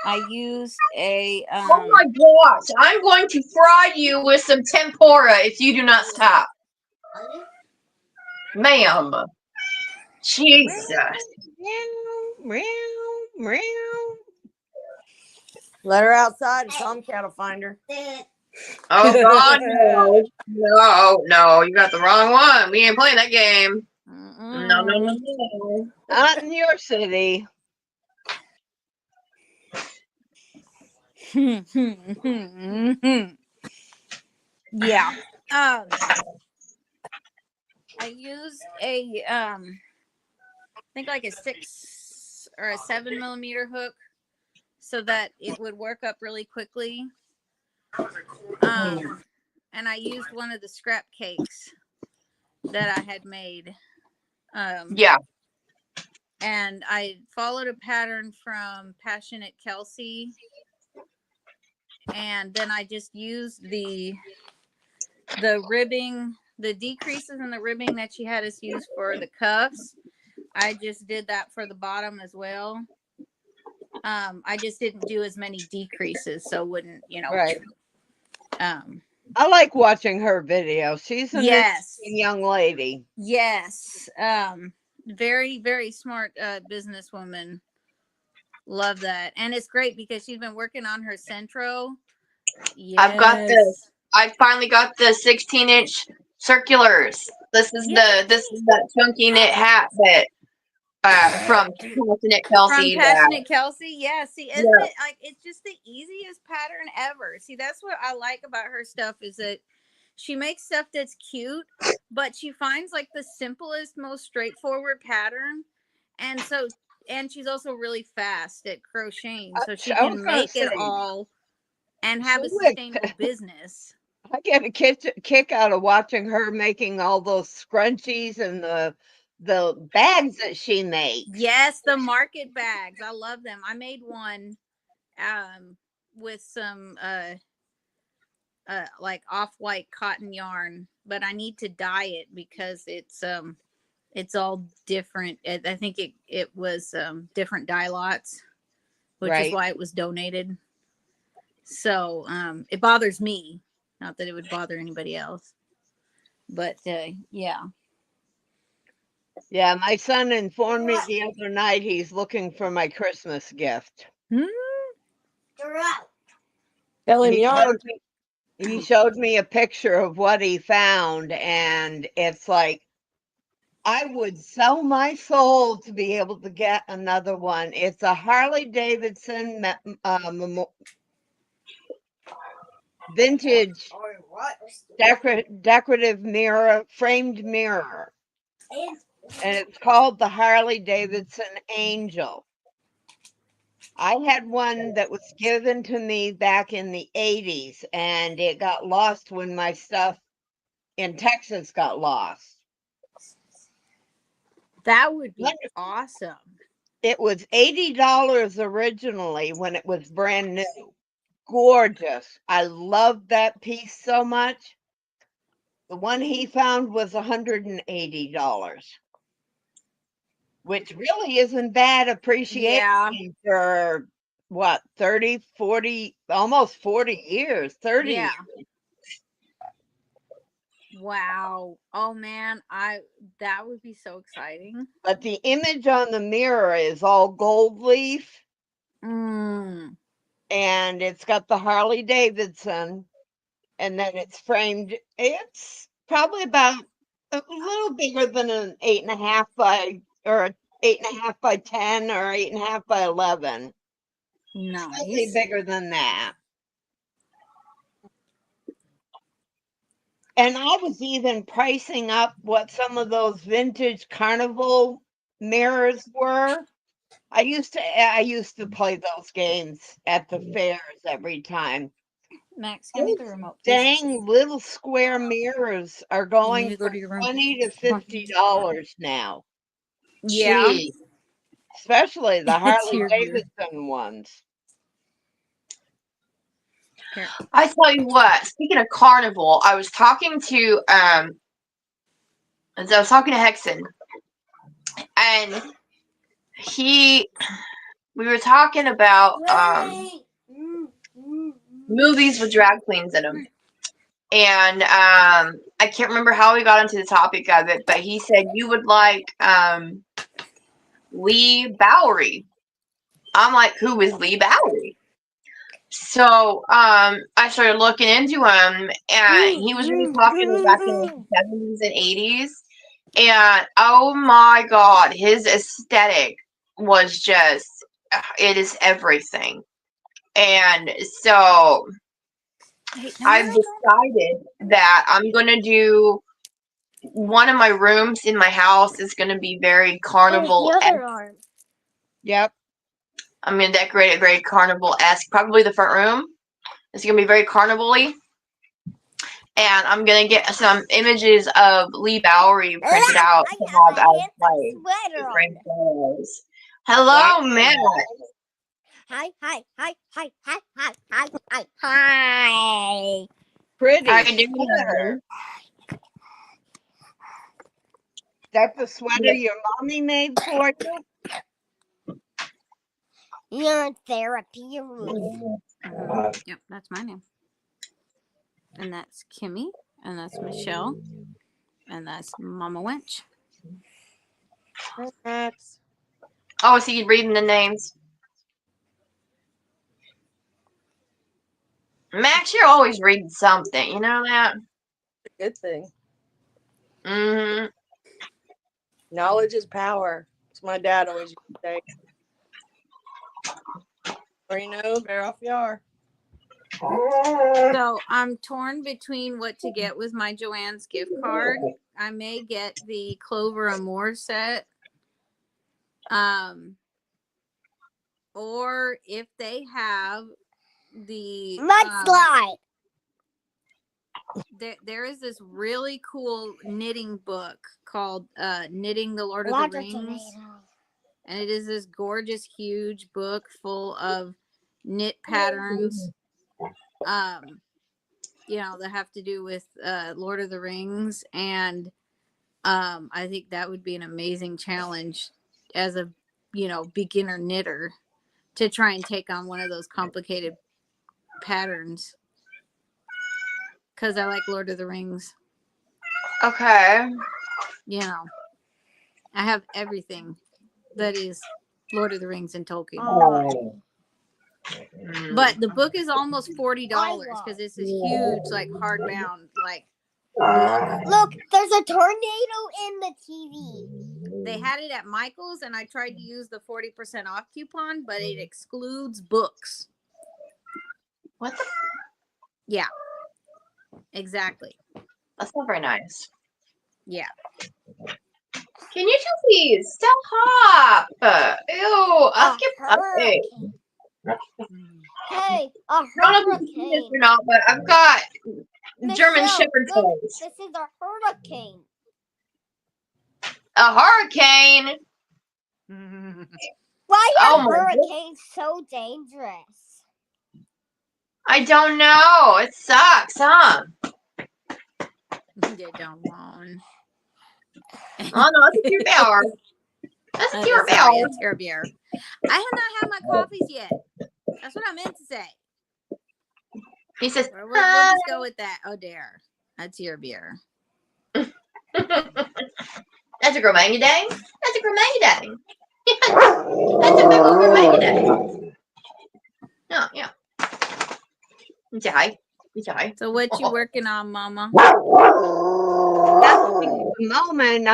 Speaker 2: I used a
Speaker 1: Oh my gosh, I'm going to fry you with some tempura if you do not stop. Ma'am. Jesus.
Speaker 4: Meow, meow, meow.
Speaker 5: Let her outside and Tomcat will find her.
Speaker 1: Oh God, no. No, you got the wrong one. We ain't playing that game. No.
Speaker 4: Not in your city.
Speaker 2: Yeah. I used a I think like a 6 or a 7mm hook so that it would work up really quickly. And I used one of the scrap cakes that I had made.
Speaker 1: Yeah.
Speaker 2: And I followed a pattern from Passionate Kelsey. And then I just used the ribbing, the decreases in the ribbing that she had us use for the cuffs. I just did that for the bottom as well. I just didn't do as many decreases, so wouldn't,
Speaker 4: Right.
Speaker 2: I
Speaker 4: like watching her videos. She's an
Speaker 2: yes,
Speaker 4: interesting young lady.
Speaker 2: Yes. Very, very smart businesswoman. Love that. And it's great because she's been working on her Centro. Yes.
Speaker 1: I finally got the 16-inch circulars. This is that chunky knit hat that from Passionate Kelsey.
Speaker 2: From Passionate Kelsey, yeah. See, isn't it like it's just the easiest pattern ever? See, that's what I like about her stuff is that she makes stuff that's cute, but she finds like the simplest, most straightforward pattern, and she's also really fast at crocheting, so she can make it all and have a sustainable business.
Speaker 4: I get a kick out of watching her making all those scrunchies and the bags that she makes.
Speaker 2: Yes, the market bags. I love them. I made one with some like off-white cotton yarn, but I need to dye it because it's all different. I think it was different dye lots, which is why it was donated. So it bothers me, not that it would bother anybody else, but yeah.
Speaker 4: Yeah, my son informed me the other night he's looking for my Christmas gift.
Speaker 5: Tell him yarn.
Speaker 4: He showed me a picture of what he found, and it's like, I would sell my soul to be able to get another one. It's a Harley Davidson vintage decorative mirror, framed mirror. and it's called the Harley Davidson Angel. I had one that was given to me back in the 80s, and it got lost when my stuff in Texas got lost.
Speaker 2: That would be
Speaker 4: Wonderful.
Speaker 2: awesome.
Speaker 4: It was $80 originally when it was brand new. Gorgeous. I loved that piece so much. The one he found was $180, which really isn't bad appreciation
Speaker 2: Yeah.
Speaker 4: for what, 30, 40, almost 40 years, 30
Speaker 2: Yeah.
Speaker 4: years.
Speaker 2: Wow. Oh man, that would be so exciting.
Speaker 4: But the image on the mirror is all gold leaf,
Speaker 2: Mm.
Speaker 4: and it's got the Harley Davidson, and then it's framed. It's probably about a little bigger than an 8.5 by, or 8.5 by 10, or 8.5 by 11. Slightly
Speaker 2: Nice.
Speaker 4: bigger than that. And I was even pricing up what some of those vintage carnival mirrors were. I used to play those games at the fairs every time.
Speaker 2: Max, hand me the
Speaker 4: Those
Speaker 2: remote, please.
Speaker 4: dang little square mirrors are
Speaker 2: You
Speaker 4: going
Speaker 2: need to go
Speaker 4: from
Speaker 2: to your room.
Speaker 4: $20 to $50 now.
Speaker 2: Yeah.
Speaker 1: Gee.
Speaker 4: Especially the
Speaker 2: It's
Speaker 4: Harley
Speaker 2: here, dear.
Speaker 4: Davidson ones.
Speaker 2: Here.
Speaker 1: I tell you what, speaking of carnival, I was talking to to Hexen, and we were talking about movies with drag queens in them. And I can't remember how we got into the topic of it, but he said you would like Lee Bowery. I'm like, who is Lee Bowery? So I started looking into him, and he was really popular back in the 70s and 80s. And oh my God, his aesthetic was just, it is everything. And so I've decided that I'm going to do one of my rooms in my house is going to be very carnival-esque.
Speaker 3: The other arm.
Speaker 4: Yep.
Speaker 1: I'm going to decorate it very carnival-esque. Probably the front room. It's going to be very carnival-y. And I'm going to get some images of Lee Bowery printed out to have as like different photos. Hello, Matt.
Speaker 3: Hi.
Speaker 4: Pretty.
Speaker 1: How you doing?
Speaker 4: sweater. That's the sweater your mommy made for you?
Speaker 3: You're in therapy room.
Speaker 2: Yep, that's my name. And that's Kimmy, and that's Michelle, and that's Mama Wench.
Speaker 5: Max.
Speaker 1: Oh, so you're reading the names. Max, you're always reading something. You know that?
Speaker 5: Good thing.
Speaker 1: Mm-hmm.
Speaker 5: Knowledge is power. That's my dad always used to say. Or you know, better off you are.
Speaker 2: So I'm torn between what to get with my Joann's gift card. I may get the Clover Amour set. Or if they have the
Speaker 3: Mudslide.
Speaker 2: there is this really cool knitting book called Knitting the Lord of the Rings. And it is this gorgeous, huge book full of knit patterns, that have to do with Lord of the Rings. And I think that would be an amazing challenge as a, beginner knitter to try and take on one of those complicated patterns. Because I like Lord of the Rings.
Speaker 1: Okay.
Speaker 2: I have everything that is Lord of the Rings and Tolkien. But the book is almost $40 because it's this huge, like hardbound, like book.
Speaker 3: Look, there's a tornado in the TV.
Speaker 2: They had it at Michael's, and I tried to use the 40% off coupon, but it excludes books.
Speaker 1: What the?
Speaker 2: Yeah, exactly.
Speaker 1: That's not very nice.
Speaker 2: Yeah.
Speaker 1: Can you just please stop? Ew. I'll skip. Okay.
Speaker 3: hurricane. Hey, a
Speaker 1: I don't know if you see this
Speaker 3: hurricane.
Speaker 1: or not, but I've got German
Speaker 3: Michelle,
Speaker 1: Shepherd
Speaker 3: look,
Speaker 1: toys.
Speaker 3: this is a hurricane.
Speaker 1: A hurricane.
Speaker 3: Why
Speaker 1: Oh
Speaker 3: are
Speaker 1: my
Speaker 3: hurricanes so dangerous?
Speaker 1: I don't know. It sucks, huh?
Speaker 2: You don't want.
Speaker 1: Oh no, it's a cute bear. That's a cute bear.
Speaker 2: Sorry, it's your beer. I have not had my coffees yet. That's what I meant to say.
Speaker 1: He says,
Speaker 2: We'll just go with that. Oh, dear. That's your beer.
Speaker 1: that's a gromangudang. That's a gromangudang. That's a big old gromangudang. Oh, yeah. Jai.
Speaker 2: So what you working on, Mama?
Speaker 4: Nothing at the moment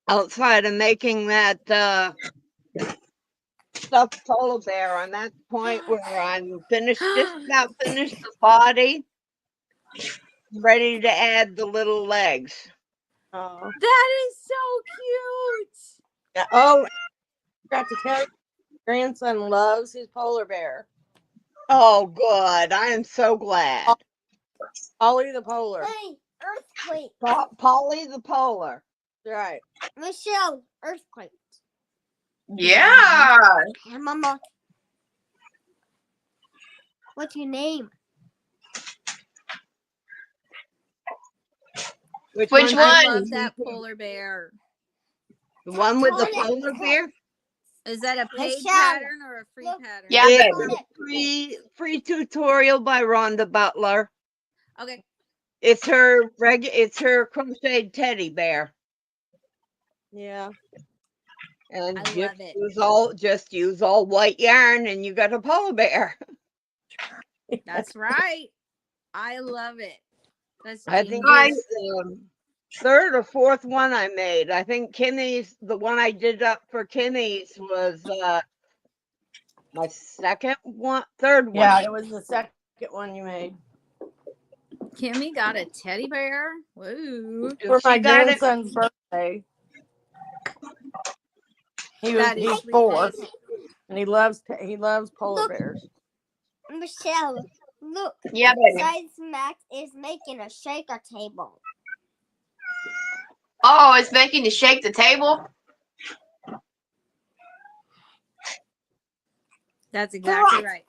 Speaker 4: outside of making that stuffed polar bear. I'm at the point where I'm just about finished the body, ready to add the little legs.
Speaker 5: Oh,
Speaker 2: That is so cute.
Speaker 5: oh, forgot to tell you, grandson loves his polar bear.
Speaker 4: Oh, good. I am so glad.
Speaker 5: Ollie the polar.
Speaker 3: Hey, earthquake.
Speaker 4: Polly the polar.
Speaker 5: Right.
Speaker 3: Michelle, earthquake.
Speaker 1: Yeah.
Speaker 3: Hey, Mama. What's your name?
Speaker 1: Which
Speaker 4: one's
Speaker 1: one?
Speaker 2: I
Speaker 4: the-
Speaker 2: love that polar bear.
Speaker 4: The one with the
Speaker 3: Tonic.
Speaker 4: polar bear?
Speaker 2: Is that a paid
Speaker 3: Michelle,
Speaker 2: pattern or a free
Speaker 3: look.
Speaker 2: pattern?
Speaker 1: Yeah,
Speaker 4: It's
Speaker 1: baby.
Speaker 4: a free tutorial by Rhonda Butler.
Speaker 2: Okay.
Speaker 4: It's her crocheted teddy bear.
Speaker 5: Yeah.
Speaker 4: And
Speaker 2: I
Speaker 4: just
Speaker 2: love it.
Speaker 4: use all white yarn and you got a polar bear.
Speaker 2: That's right. I love it. That's
Speaker 4: I think
Speaker 2: genius.
Speaker 4: it's the third or fourth one I made. I think the one I did up for Kimmy's was my third one.
Speaker 5: Yeah, it was the second one you made.
Speaker 2: Kimmy got a teddy bear. Woo.
Speaker 5: For my
Speaker 4: She got it.
Speaker 5: grandson's birthday. He's
Speaker 2: That is
Speaker 5: 4,
Speaker 2: sweet.
Speaker 5: and he loves polar
Speaker 3: Look.
Speaker 5: bears.
Speaker 3: Michelle, look.
Speaker 1: Yeah, baby.
Speaker 3: Size Max is making a shaker table.
Speaker 1: Oh, it's making you shake the table.
Speaker 2: That's exactly right.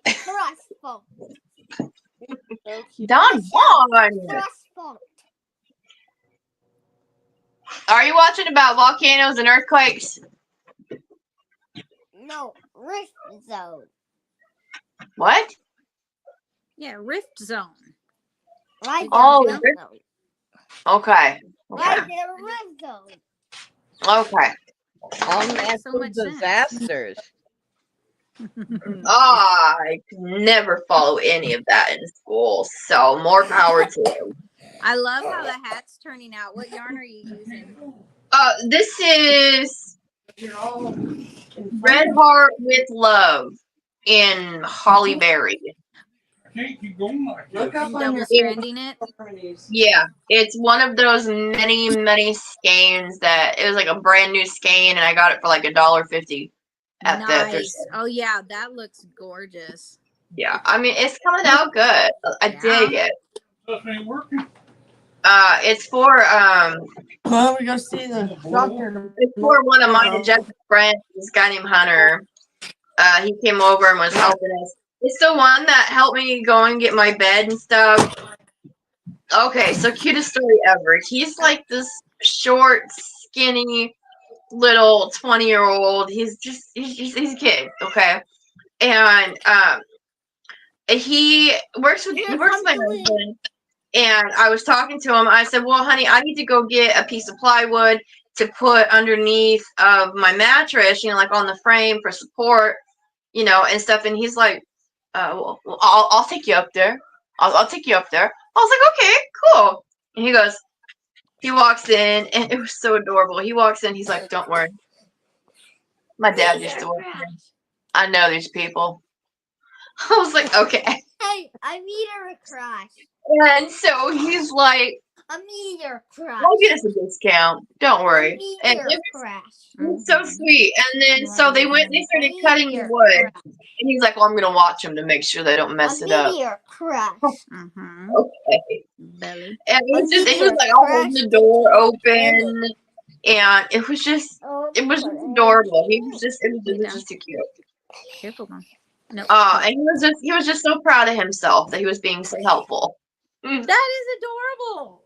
Speaker 3: Thrustful.
Speaker 5: So cute.
Speaker 1: Done fun.
Speaker 3: Thrustful.
Speaker 1: Are you watching about volcanoes and earthquakes?
Speaker 3: No, Rift Zone.
Speaker 1: What?
Speaker 2: Yeah, Rift Zone.
Speaker 3: Why is
Speaker 1: Oh,
Speaker 3: there a
Speaker 1: Rift-
Speaker 3: Rift Zone?
Speaker 1: Okay.
Speaker 3: Why
Speaker 1: Okay.
Speaker 3: is there a Rift Zone?
Speaker 1: Okay.
Speaker 4: All
Speaker 2: That makes
Speaker 4: natural
Speaker 2: so much sense.
Speaker 4: disasters.
Speaker 1: I could never follow any of that in school, so more power to you.
Speaker 2: I love how the hat's turning out. What yarn are you using?
Speaker 1: This is Red Heart with Love in Holly Berry.
Speaker 6: Can't keep going like
Speaker 5: Look
Speaker 6: this.
Speaker 5: up
Speaker 2: And
Speaker 5: on
Speaker 2: double
Speaker 5: your
Speaker 2: stranding it?
Speaker 1: Yeah, it's one of those many skeins that it was like a brand new skein, and I got it for like $1.50 at the thrift
Speaker 2: Nice.
Speaker 1: store.
Speaker 2: Oh yeah, that looks gorgeous.
Speaker 1: Yeah, I mean it's coming out good. I dig it.
Speaker 6: Stuff ain't working.
Speaker 1: It's for
Speaker 5: Well, we go see the doctor.
Speaker 1: it's for one of mine
Speaker 5: tomorrow.
Speaker 1: and Jeff's friends, this guy named Hunter. He came over and was helping us. It's the one that helped me go and get my bed and stuff. Okay, so cutest story ever. He's like this short, skinny, little 20-year-old. He's a kid, okay? And he works with my husband. And I was talking to him. I said, "Well, honey, I need to go get a piece of plywood to put underneath of my mattress, like on the frame for support, and stuff." And he's like, well, I'll take you up there. I'll take you up there." I was like, "Okay, cool." And he walks in, and it was so adorable. He walks in, he's like, "Don't worry. My dad used to work here. I know these people." I was like, "Okay."
Speaker 3: Hey, I need a crash.
Speaker 1: And so he's like,
Speaker 3: A meteor crash.
Speaker 1: I'll get us a discount. Don't worry.
Speaker 3: A
Speaker 1: And
Speaker 3: meteor
Speaker 1: it
Speaker 3: crash.
Speaker 1: was so sweet. And then so they started cutting the wood. And he's like, well, I'm gonna watch them to make sure they don't mess
Speaker 3: A
Speaker 1: it up.
Speaker 3: meteor crash.
Speaker 2: Mm-hmm.
Speaker 1: Okay.
Speaker 2: Belly.
Speaker 1: And it was
Speaker 3: meteor
Speaker 1: like I'll hold the door open, and it was just
Speaker 3: Oh,
Speaker 1: adorable. It was just too cute.
Speaker 2: Careful, Mom. No.
Speaker 1: And he was just so proud of himself that he was being so helpful.
Speaker 2: That is adorable.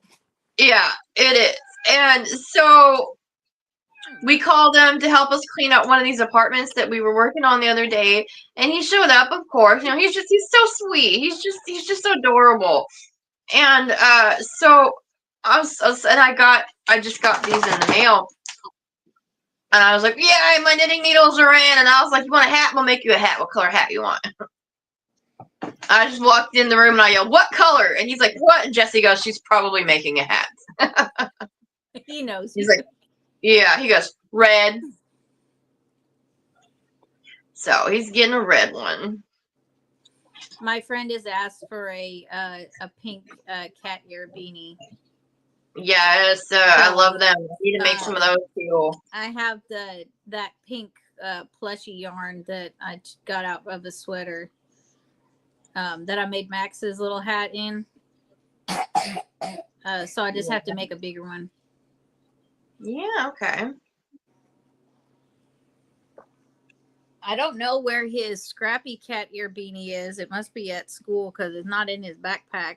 Speaker 1: Yeah, it is. And so we called him to help us clean up one of these apartments that we were working on the other day, and he showed up. Of course, you know, he's so sweet. He's just so adorable. And so I just got these in the mail. And I was like, yeah, my knitting needles are in. And I was like, you want a hat? We'll make you a hat. What color hat you want? I just walked in the room and I yelled, what color? And he's like, what? And Jesse goes, she's probably making a hat.
Speaker 2: He knows.
Speaker 1: He's like, yeah. He goes, red. So he's getting a red one.
Speaker 2: My friend has asked for a pink cat ear beanie.
Speaker 1: Yes, I love them. I need to make some of those too.
Speaker 2: I have that pink plushy yarn that I got out of a sweater that I made Max's little hat in. So I just have to make a bigger one.
Speaker 1: Yeah, okay.
Speaker 2: I don't know where his scrappy cat ear beanie is. It must be at school because it's not in his backpack.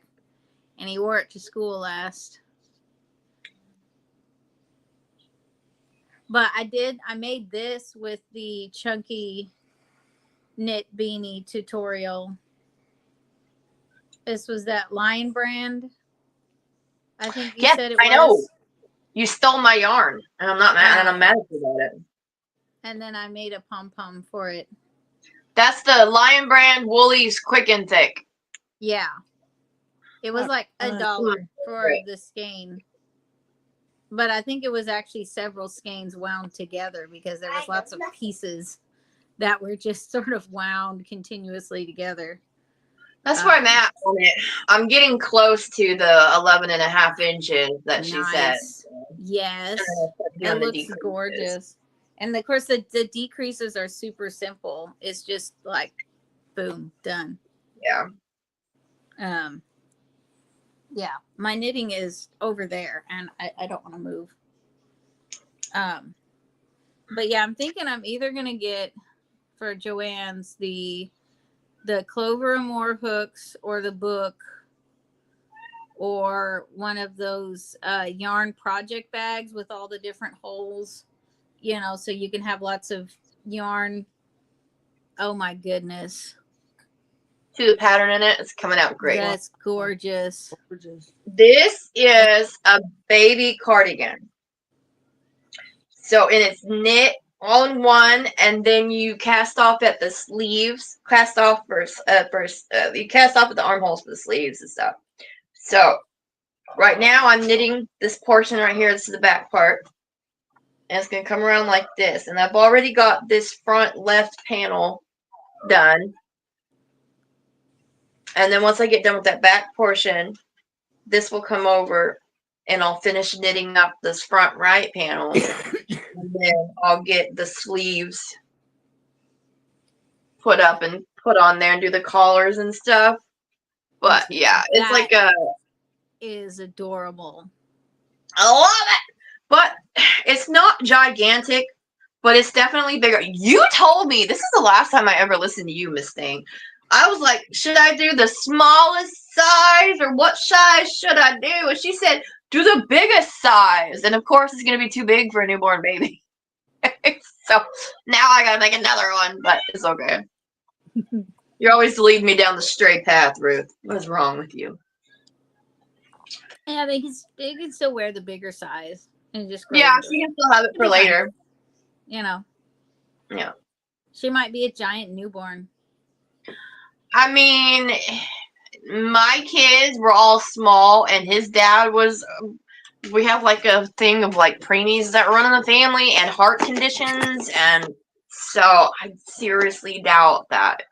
Speaker 2: And he wore it to school last. But I made this with the chunky knit beanie tutorial. This was that Lion brand. I think you said it was.
Speaker 1: I know. You stole my yarn, and I'm not mad. And I'm mad at you about it.
Speaker 2: And then I made a pom pom for it.
Speaker 1: That's the Lion brand Woolies Quick and Thick.
Speaker 2: Yeah, it was like $1 for the skein, but I think it was actually several skeins wound together because there was lots of pieces that were just sort of wound continuously together.
Speaker 1: That's where I'm at on it. I'm getting close to the 11.5 inches that she said.
Speaker 2: Yes, it looks gorgeous. And of course, the decreases are super simple. It's just like, boom, done.
Speaker 1: Yeah.
Speaker 2: Yeah, my knitting is over there, and I don't want to move. But yeah, I'm thinking I'm either gonna get for Joanne's the Clover and More hooks or the book or one of those yarn project bags with all the different holes, you know, so you can have lots of yarn. Oh my goodness.
Speaker 1: See the pattern in it? It's coming out great.
Speaker 2: That's gorgeous.
Speaker 1: This is a baby cardigan. So, and it's knit all in one, and then you cast off at the sleeves. Cast off first. You cast off at the armholes for the sleeves and stuff. So, right now I'm knitting this portion right here. This is the back part. And it's going to come around like this. And I've already got this front left panel done. And then once I get done with that back portion, this will come over and I'll finish knitting up this front right panel. And then I'll get the sleeves put up and put on there and do the collars and stuff. But yeah, it's like
Speaker 2: is adorable.
Speaker 1: I love it. But it's not gigantic, but it's definitely bigger. You told me, this is the last time I ever listened to you, Miss Thing. I was like, should I do the smallest size or what size should I do? And she said, do the biggest size. And of course, it's going to be too big for a newborn baby. So now I got to make another one, but it's okay. You're always leading me down the straight path, Ruth. What is wrong with you?
Speaker 2: Yeah, they can still wear the bigger size and just
Speaker 1: yeah, she can still have it for later.
Speaker 2: You know.
Speaker 1: Yeah.
Speaker 2: She might be a giant newborn.
Speaker 1: I mean, my kids were all small, and his dad was. We have like a thing of like preemies that run in the family and heart conditions, and so I seriously doubt that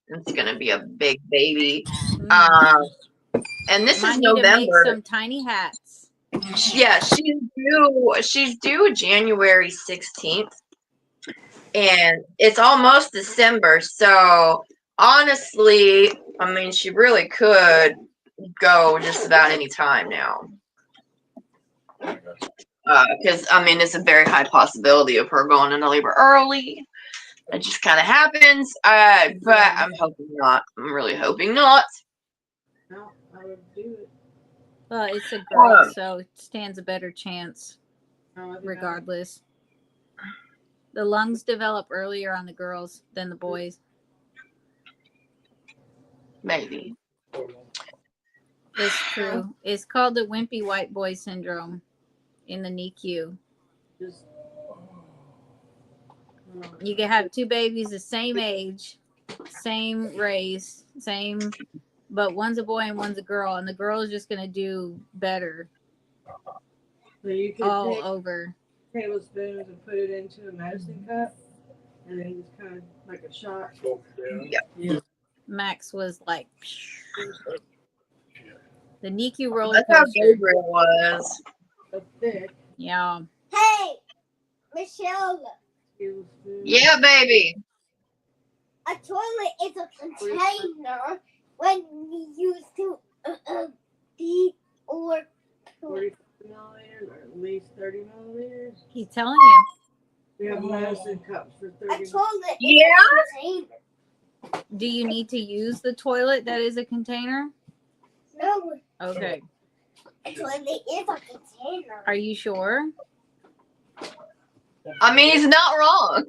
Speaker 1: it's gonna be a big baby. And this is November.
Speaker 2: Make some tiny hats.
Speaker 1: Yeah, she's due January 16th, and it's almost December. So honestly, I mean, she really could go just about any time now. Because I mean, it's a very high possibility of her going into labor early. It just kind of happens. But I'm hoping not. I'm really hoping not.
Speaker 5: No, I would do it.
Speaker 2: Well, it's a girl,
Speaker 1: Um,
Speaker 2: so it stands a better chance
Speaker 5: No, I think
Speaker 2: regardless. The lungs develop earlier on the girls than the boys.
Speaker 1: Maybe.
Speaker 2: It's true. It's called the wimpy white boy syndrome in the NICU.
Speaker 5: just.
Speaker 2: You can have two babies the same age, same race, same, but one's a boy and one's a girl, and the girl is just gonna do better
Speaker 5: So you could
Speaker 2: all
Speaker 5: take
Speaker 2: over.
Speaker 5: tablespoons and put it into a medicine cup, and then just kind of like a shot.
Speaker 1: Yeah.
Speaker 5: Yeah.
Speaker 2: Max was like the NICU roller
Speaker 1: That's how
Speaker 2: coaster.
Speaker 1: Gabriel was.
Speaker 5: So thick.
Speaker 2: Yeah.
Speaker 3: Hey, Michelle,
Speaker 5: Tablespoon.
Speaker 1: Yeah, baby.
Speaker 3: a toilet is a container when we use to feed or poop.
Speaker 5: 45 milliliters or at least 30 milliliters.
Speaker 2: He's telling you.
Speaker 5: We have medicine cups for
Speaker 3: A
Speaker 5: 30.
Speaker 3: toilet
Speaker 1: Yeah?
Speaker 3: is a container.
Speaker 2: Do you need to use the toilet that is a container?
Speaker 3: No,
Speaker 2: Okay.
Speaker 3: a toilet is a container.
Speaker 2: Are you sure?
Speaker 1: I mean, he's not wrong.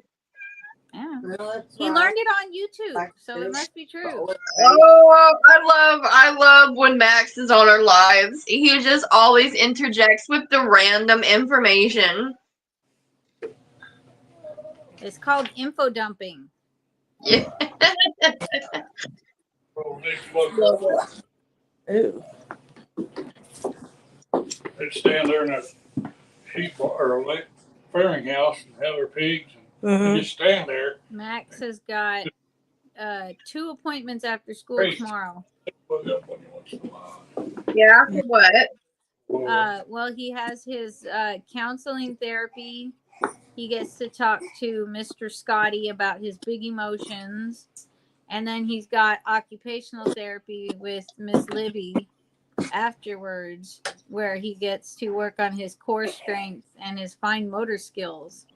Speaker 2: Yeah.
Speaker 5: Well, that's
Speaker 2: He
Speaker 5: fine.
Speaker 2: learned it on YouTube, so it must be true.
Speaker 1: Oh, I love when Max is on our lives. He just always interjects with the random information.
Speaker 2: It's called info dumping.
Speaker 1: Yeah.
Speaker 5: Ooh.
Speaker 6: They'd stand there in a sheep bar or a fairing house and have their pigs and
Speaker 5: Mm-hmm.
Speaker 6: just stand there.
Speaker 2: Max has got 2 appointments after school
Speaker 6: Great.
Speaker 2: tomorrow.
Speaker 6: Look up every once in a while.
Speaker 1: Yeah, what?
Speaker 2: Well, he has his counseling therapy. He gets to talk to Mr. Scotty about his big emotions. And then he's got occupational therapy with Miss Libby afterwards, where he gets to work on his core strength and his fine motor skills.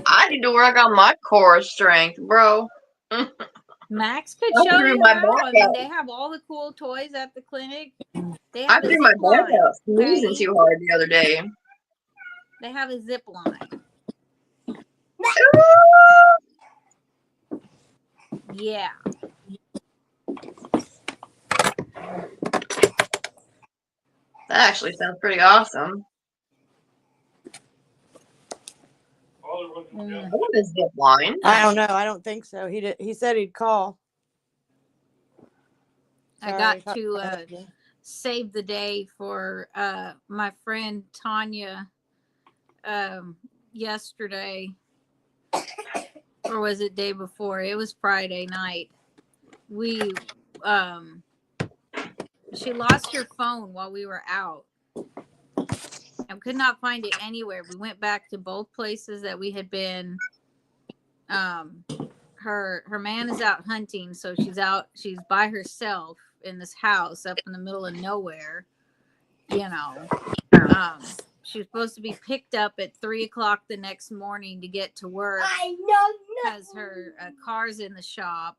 Speaker 1: I need to work on my core strength, bro.
Speaker 2: Max could
Speaker 1: I
Speaker 2: show
Speaker 1: threw
Speaker 2: you
Speaker 1: my
Speaker 2: how.
Speaker 1: back
Speaker 2: I mean,
Speaker 1: out.
Speaker 2: they have all the cool toys at the clinic. They
Speaker 1: I
Speaker 2: have a
Speaker 1: threw my
Speaker 2: zip
Speaker 1: back
Speaker 2: line.
Speaker 1: out sneezing
Speaker 2: Okay?
Speaker 1: too hard the other day.
Speaker 2: They have a zip line. Yeah.
Speaker 1: That actually sounds pretty awesome. I want a zip line.
Speaker 5: I don't know. I don't think so. He did. He said he'd call.
Speaker 2: I got to save the day for my friend Tanya yesterday, or was it day before? It was Friday night. We she lost her phone while we were out and could not find it anywhere. We went back to both places that we had been. Her man is out hunting, so she's by herself in this house up in the middle of nowhere, you know. She was supposed to be picked up at 3:00 the next morning to get to work
Speaker 3: I know
Speaker 2: because
Speaker 3: nothing.
Speaker 2: her car's in the shop.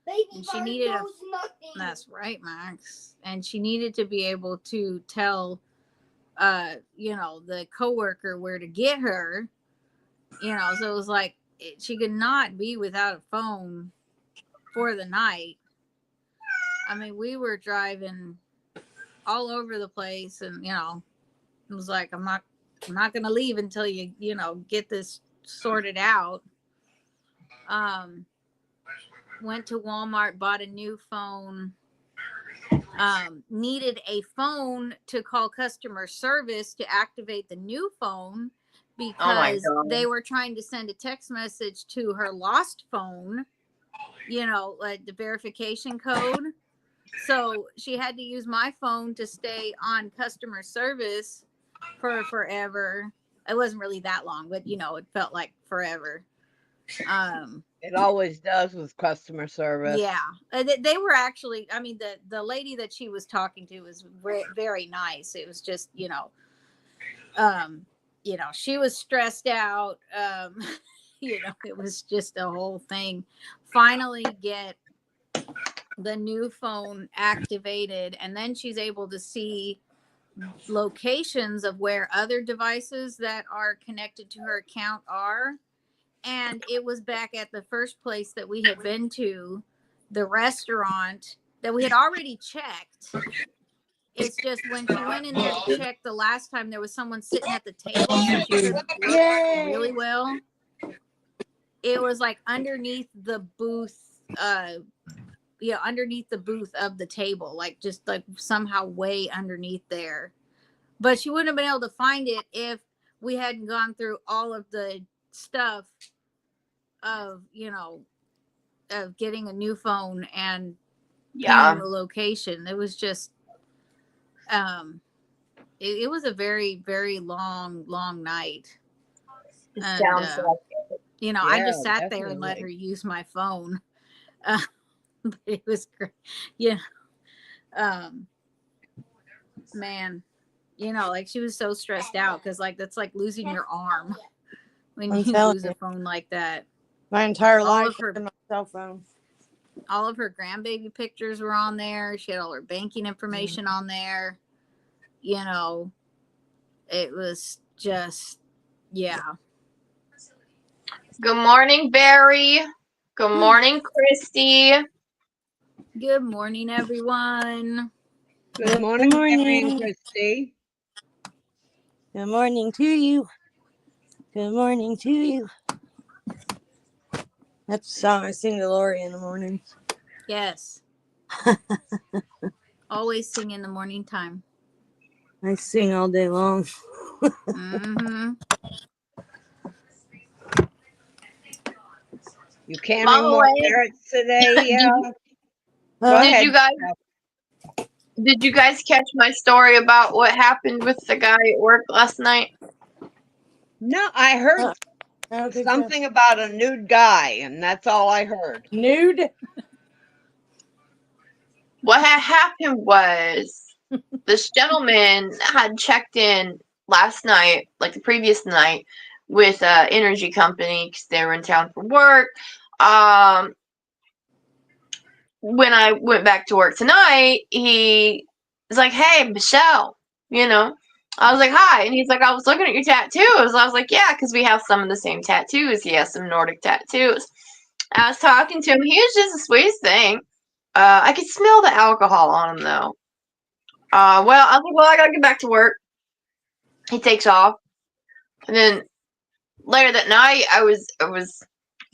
Speaker 3: Baby
Speaker 2: and she
Speaker 3: bird
Speaker 2: needed a-
Speaker 3: knows nothing.
Speaker 2: That's right, Max. And she needed to be able to tell the coworker where to get her, so it was like she could not be without a phone for the night. I mean, we were driving all over the place, and it was like I'm not gonna leave until you get this sorted out. Went to Walmart, bought a new phone. Needed a phone to call customer service to activate the new phone because
Speaker 1: God.
Speaker 2: they were trying to send a text message to her lost phone, like the verification code. So she had to use my phone to stay on customer service for forever. It wasn't really that long, but it felt like forever.
Speaker 4: It always does with customer service.
Speaker 2: Yeah, they were actually. I mean, the lady that she was talking to was very nice. It was just, she was stressed out. It was just a whole thing. Finally, get the new phone activated, and then she's able to see locations of where other devices that are connected to her account are. And it was back at the first place that we had been to, the restaurant that we had already checked. It's just when she went in there to check the last time, there was someone sitting at the table, so she couldn't look really well. It was like underneath the booth, underneath the booth of the table, like just like somehow way underneath there. But she wouldn't have been able to find it if we hadn't gone through all of the stuff of getting a new phone and pinning the location. It was just it was a very, very long night. And I just sat there and let her use my phone. But it was great. Man, like she was so stressed out because like that's like losing your arm when you lose a phone like that.
Speaker 5: My entire life on my cell phone.
Speaker 2: All of her grandbaby pictures were on there. She had all her banking information on there. It was just, yeah.
Speaker 1: Good morning, Barry. Good morning, Christy.
Speaker 2: Good morning, everyone.
Speaker 4: Good morning, Barry and Christy.
Speaker 5: Good morning to you. Good morning to you. That's the song I sing to Lori in the morning.
Speaker 2: Yes. Always sing in the morning time.
Speaker 5: I sing all day long.
Speaker 2: Mm-hmm.
Speaker 4: You can't any more carrots today? Yeah. Go ahead.
Speaker 1: Did you guys catch my story about what happened with the guy at work last night?
Speaker 4: No, I heard something about a nude guy, and that's all I heard.
Speaker 5: Nude?
Speaker 1: What had happened was this gentleman had checked in last night, like the previous night, with an energy company because they were in town for work. When I went back to work tonight, he was like, "Hey, Michelle," I was like, "Hi," and he's like, "I was looking at your tattoos." I was like, "Yeah, because we have some of the same tattoos. He has some Nordic tattoos." I was talking to him. He was just the sweetest thing. I could smell the alcohol on him though. I was like, "Well, I gotta get back to work." He takes off, and then later that night, I was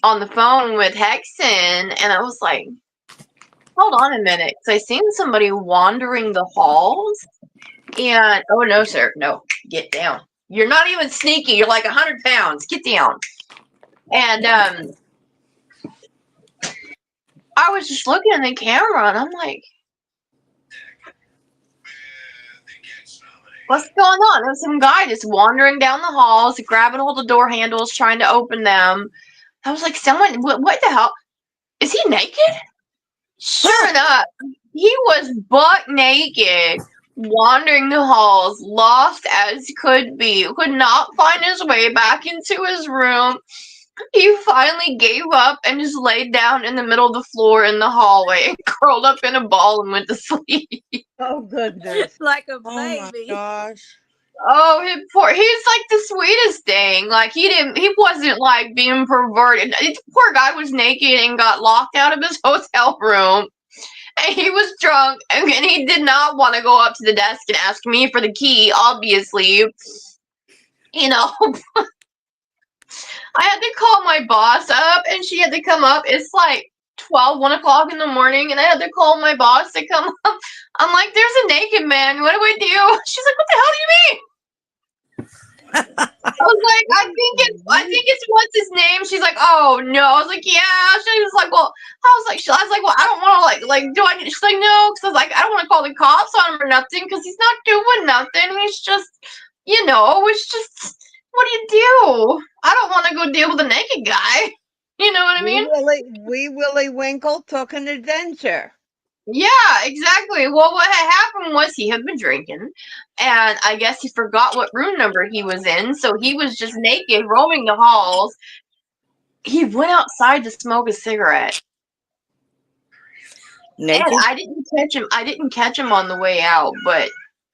Speaker 1: on the phone with Hexen, and I was like, hold on a minute, because I seen somebody wandering the halls, and oh no, sir, no, get down. You're not even sneaky. You're like 100 pounds. Get down. And I was just looking at the camera, and I'm like, what's going on? There's some guy just wandering down the halls, grabbing hold of door handles, trying to open them. I was like, what the hell? Is he naked? Sure enough, he was butt naked, wandering the halls, lost as could be, could not find his way back into his room. He finally gave up and just laid down in the middle of the floor in the hallway and curled up in a ball and went to sleep.
Speaker 4: Oh, goodness.
Speaker 2: Like a baby.
Speaker 5: Oh my gosh.
Speaker 1: Oh, he's like the sweetest thing. Like he wasn't like being perverted. The poor guy was naked and got locked out of his hotel room. And he was drunk and he did not want to go up to the desk and ask me for the key, obviously. I had to call my boss up and she had to come up. It's like 1 o'clock in the morning and I had to call my boss to come up. I'm like, there's a naked man. What do we do? She's like, what the hell do you mean? I was like, I think it's what's his name? She's like, oh no. I was like, yeah. She was like, well, well, I don't want to do I? She's like, no, because I was like, I don't want to call the cops on him or nothing, because he's not doing nothing. He's just, it's just, what do you do? I don't want to go deal with a naked guy. You know what I mean?
Speaker 4: Wee Willie Winkle took an adventure.
Speaker 1: Yeah, exactly. Well, what had happened was he had been drinking, and I guess he forgot what room number he was in, so he was just naked, roaming the halls. He went outside to smoke a cigarette,
Speaker 5: Naked?
Speaker 1: and I didn't catch him on the way out, but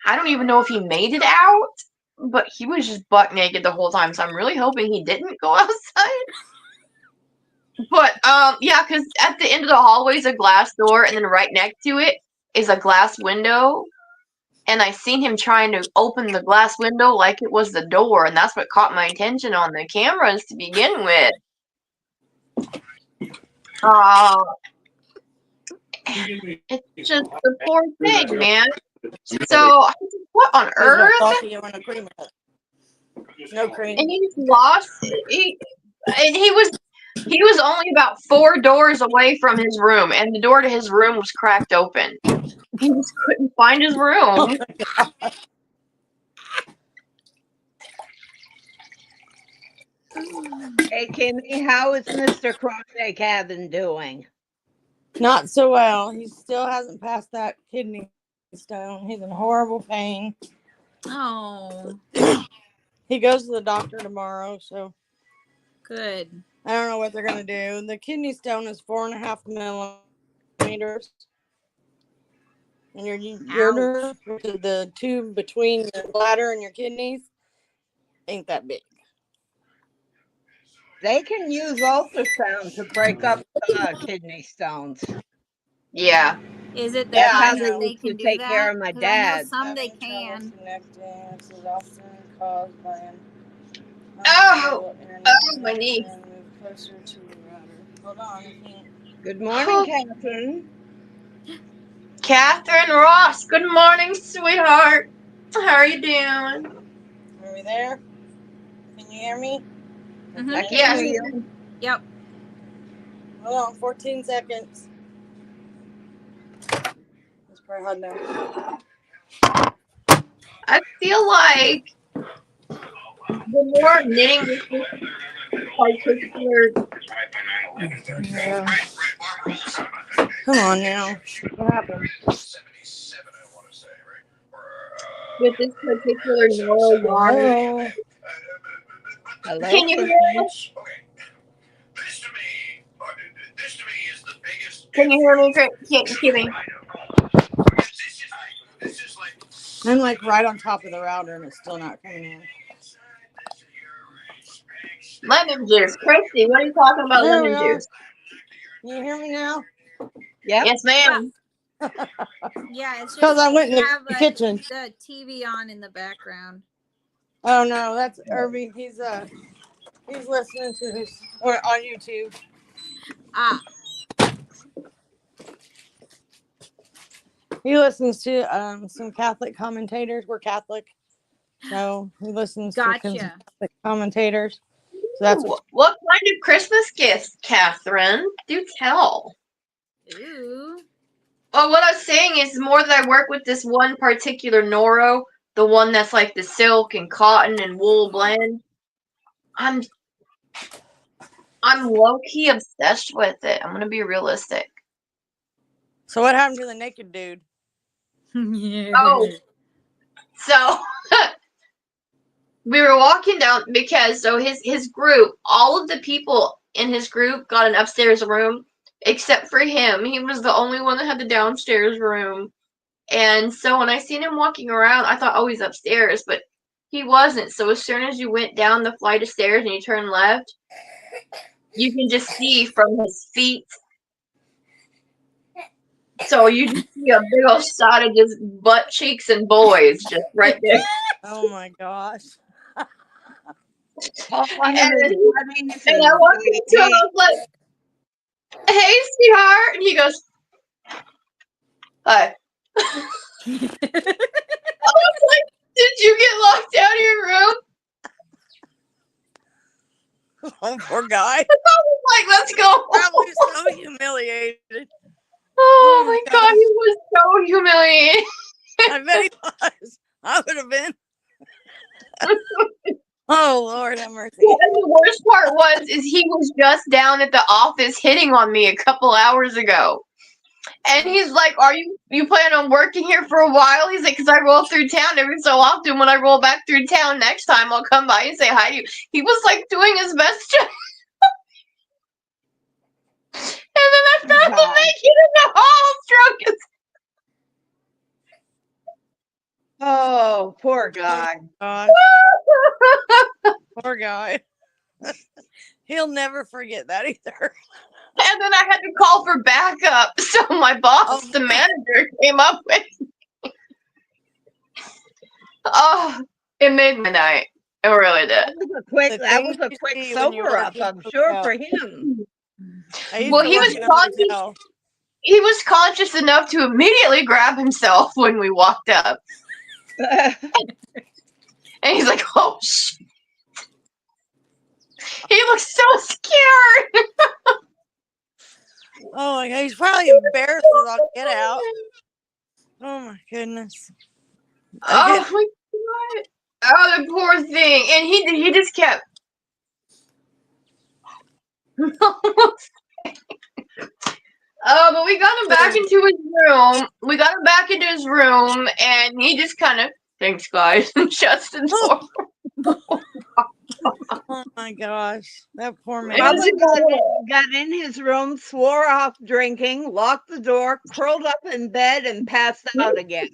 Speaker 1: I don't even know if he made it out. But he was just butt naked the whole time, so I'm really hoping he didn't go outside. But yeah, because at the end of the hallway is a glass door, and then right next to it is a glass window. And I seen him trying to open the glass window like it was the door, and that's what caught my attention on the cameras to begin with. It's just the poor thing, man. So I was like, what on
Speaker 5: There's no
Speaker 1: earth?
Speaker 5: coffee and no cream. No cream.
Speaker 1: And he lost. He was only about 4 doors away from his room, and the door to his room was cracked open. He just couldn't find his room.
Speaker 4: Hey, Kimmy, how is Mr. Crochet Cabin doing?
Speaker 5: Not so well. He still hasn't passed that kidney stone. He's in horrible pain.
Speaker 2: Oh,
Speaker 5: He goes to the doctor tomorrow, so
Speaker 2: good.
Speaker 5: I don't know what they're gonna do. The kidney stone is 4.5 millimeters. And your ureter, which is the tube between your bladder and your kidneys, ain't that big.
Speaker 4: They can use ultrasound to break up kidney stones.
Speaker 1: Yeah.
Speaker 2: Is it the
Speaker 4: That's how
Speaker 2: kind
Speaker 4: they
Speaker 2: that they
Speaker 4: used to
Speaker 2: can do
Speaker 4: take
Speaker 2: that?
Speaker 4: care of my
Speaker 2: 'Cause I know
Speaker 4: dad.
Speaker 2: some they can.
Speaker 5: This is often caused by an
Speaker 1: Oh,
Speaker 5: internet
Speaker 1: my knee.
Speaker 5: connection. Move closer to your router. Hold on, I can't.
Speaker 4: Good morning, Catherine.
Speaker 1: Catherine Ross, good morning, sweetheart. How are you doing?
Speaker 5: Are we there? Can you hear me?
Speaker 2: Mhm.
Speaker 4: I can
Speaker 1: Yeah,
Speaker 4: hear
Speaker 1: she's
Speaker 4: you.
Speaker 2: Yep.
Speaker 5: Hold on, 14 seconds. It's probably hard now.
Speaker 1: I feel like the more knitting with this particular.
Speaker 5: Yeah. Come on now. What happened?
Speaker 1: With this particular neuro yarn.
Speaker 5: Hello?
Speaker 4: Hello,
Speaker 1: Can you hear us? Can you hear me, Kimmy?
Speaker 5: I'm like right on top of the router and it's still not coming in.
Speaker 1: Lemon juice. Christy, what are you talking about
Speaker 5: There we
Speaker 1: lemon
Speaker 5: are.
Speaker 1: juice?
Speaker 5: Can you hear me now?
Speaker 4: Yep.
Speaker 1: Yes, ma'am.
Speaker 2: Yeah, it's
Speaker 5: Because
Speaker 2: just
Speaker 5: I went in
Speaker 2: you
Speaker 5: the
Speaker 2: have
Speaker 5: kitchen.
Speaker 2: the TV on in the background.
Speaker 5: Oh no, that's Irby. He's listening to his or on YouTube.
Speaker 2: Ah,
Speaker 5: He listens to some Catholic commentators. We're Catholic, so he listens to some
Speaker 2: gotcha.
Speaker 5: Catholic commentators. So that's
Speaker 1: What kind of Christmas gifts, Catherine? Do tell.
Speaker 2: Ooh.
Speaker 1: Well, what I was saying is the more that I work with this one particular Noro, the one that's like the silk and cotton and wool blend, I'm low-key obsessed with it. I'm gonna be realistic.
Speaker 5: So what happened to the naked dude?
Speaker 2: Yeah.
Speaker 1: Oh, so we were walking down because his group, all of the people in his group got an upstairs room except for him. He was the only one that had the downstairs room. And so when I seen him walking around, I thought, oh, he's upstairs, but he wasn't. So as soon as you went down the flight of stairs and you turn left, you can just see from his feet. So you just see a big old shot of just butt cheeks and boys just right there.
Speaker 5: Oh my gosh!
Speaker 4: One of
Speaker 1: And,
Speaker 4: his buddies
Speaker 1: and I
Speaker 4: and
Speaker 1: walked into him, I was like, hey, sweetheart. And he goes, hi. I was like, did you get locked out of your room?
Speaker 5: Oh, poor guy.
Speaker 1: Like, let's go.
Speaker 5: Probably so humiliated.
Speaker 1: Oh
Speaker 5: Oh
Speaker 1: my
Speaker 5: my
Speaker 1: god,
Speaker 5: gosh.
Speaker 1: he was so humiliated.
Speaker 5: I bet he was. I would have been. Oh, Lord have mercy.
Speaker 1: And the worst part is he was just down at the office hitting on me a couple hours ago. And he's like, "Are you plan on working here for a while?" He's like, "Cause I roll through town every so often. When I roll back through town next time, I'll come by and say hi to you." He was like doing his best to. And then I found him
Speaker 4: God.
Speaker 1: naked in the hall, drunk as.
Speaker 4: Oh, poor guy.
Speaker 5: God, poor guy. He'll never forget that either.
Speaker 1: And then I had to call for backup. So my boss,
Speaker 5: Oh,
Speaker 1: the manager, came up with. Oh, it made my night. It really did.
Speaker 4: That was a quick,
Speaker 5: The
Speaker 4: that was
Speaker 5: things
Speaker 4: a
Speaker 5: you
Speaker 4: quick
Speaker 5: see when you
Speaker 4: sober
Speaker 5: work
Speaker 4: up,
Speaker 5: in a
Speaker 4: I'm sure,
Speaker 5: hotel.
Speaker 4: for him.
Speaker 5: I used
Speaker 1: Well,
Speaker 5: to
Speaker 1: he
Speaker 5: work
Speaker 1: was
Speaker 5: in a
Speaker 1: conscious.
Speaker 5: hotel.
Speaker 1: He was conscious enough to immediately grab himself when we walked up, and he's like, "Oh shit!" He looks so scared.
Speaker 5: Oh my God, he's probably embarrassed as all get out. Oh my goodness.
Speaker 1: Oh my god! Oh, the poor thing, and he just kept. Oh, but we got him back into his room. We got him back into his room, and he just kind of, "Thanks, guys," and shuts the door.
Speaker 5: Oh my gosh, that poor man.
Speaker 4: Probably got in his room, swore off drinking, locked the door, curled up in bed, and passed out again.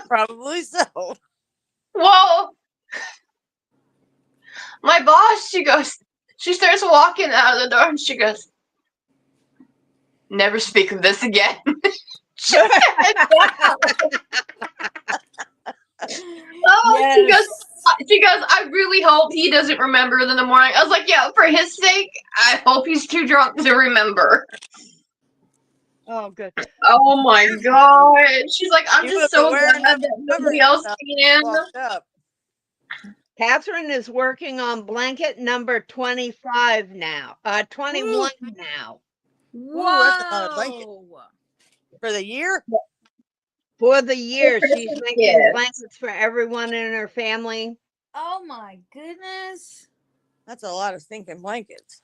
Speaker 5: Probably so.
Speaker 1: Well, my boss, she starts walking out of the door, and she goes, "Never speak of this again." Oh,
Speaker 5: Yes.
Speaker 1: she goes, "I really hope he doesn't remember in the morning." I was like, "Yeah, for his sake, I hope he's too drunk to remember."
Speaker 4: Oh, good.
Speaker 1: Oh my god. She's like, "I'm
Speaker 5: He
Speaker 1: just
Speaker 5: was
Speaker 1: so
Speaker 5: aware
Speaker 1: glad
Speaker 5: enough
Speaker 1: that
Speaker 5: to cover
Speaker 1: nobody else
Speaker 5: himself
Speaker 1: can."
Speaker 5: Walked up.
Speaker 4: Catherine is working on blanket number 25 now. 21 now.
Speaker 5: Ooh, that's a lot of blanket.
Speaker 2: Whoa.
Speaker 5: For the year?
Speaker 4: For the year,
Speaker 1: Christmas
Speaker 4: she's making
Speaker 1: gift.
Speaker 4: blankets for everyone in her family.
Speaker 2: Oh my goodness.
Speaker 5: That's a lot of stinking blankets.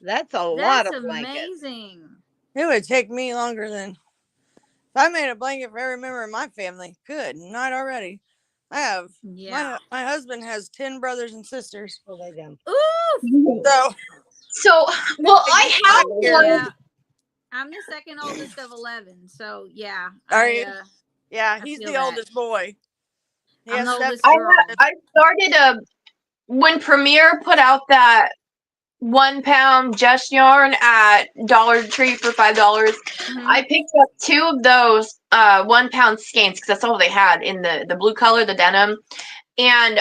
Speaker 4: That's a lot
Speaker 2: That's
Speaker 4: of blankets.
Speaker 2: amazing.
Speaker 5: It would take me longer than if I made a blanket for every member of my family. Good, not already. I have
Speaker 2: Yeah.
Speaker 5: my husband has 10 brothers and sisters.
Speaker 4: Oh, they do.
Speaker 2: Ooh.
Speaker 5: So
Speaker 1: Well, I have one.
Speaker 2: Yeah. I'm the second oldest of 11. So, yeah.
Speaker 5: Are you? Yeah,
Speaker 2: I
Speaker 5: he's
Speaker 2: feel
Speaker 5: the
Speaker 2: that.
Speaker 5: oldest boy. He
Speaker 2: I'm
Speaker 5: has
Speaker 2: the
Speaker 5: seven
Speaker 2: oldest
Speaker 1: I
Speaker 2: girl.
Speaker 1: I started when Premier put out that 1 pound Just Yarn at Dollar Tree for $5.
Speaker 2: Mhm.
Speaker 1: I picked up 2 of those 1 pound skeins because that's all they had in the blue color, the denim. And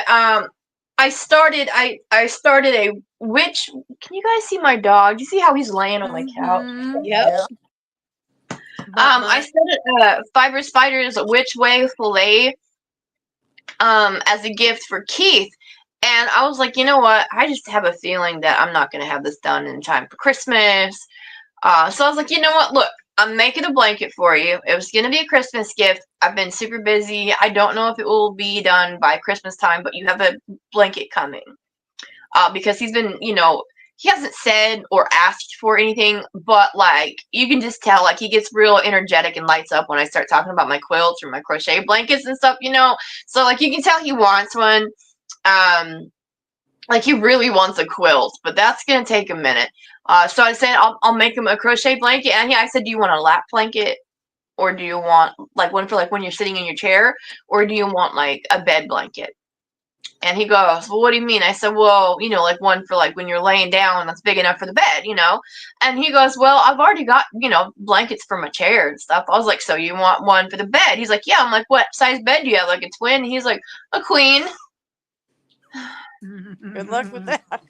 Speaker 1: I started a witch. Can you guys see my dog? Do you see how he's laying on my couch?
Speaker 2: Mhm.
Speaker 4: Yep.
Speaker 1: I started Fiber Spiders Witch Way Filet as a gift for Keith. And I was like, you know what? I just have a feeling that I'm not going to have this done in time for Christmas. So I was like, you know what? Look, I'm making a blanket for you. It was going to be a Christmas gift. I've been super busy. I don't know if it will be done by Christmas time, but you have a blanket coming. Because he's been, he hasn't said or asked for anything, but like you can just tell, like he gets real energetic and lights up when I start talking about my quilts or my crochet blankets and stuff, So like you can tell he wants one. Like he really wants a quilt, but that's gonna take a minute. So I said I'll make him a crochet blanket, and I said, do you want a lap blanket, or do you want like one for like when you're sitting in your chair, or do you want like a bed blanket? And he goes, well, what do you mean? I said, well, like one for like when you're laying down that's big enough for the bed, And he goes, well, I've already got, blankets for my chair and stuff. I was like, so you want one for the bed? He's like, yeah. I'm like, what size bed do you have? Like a twin? He's like, a queen.
Speaker 5: Good luck with that.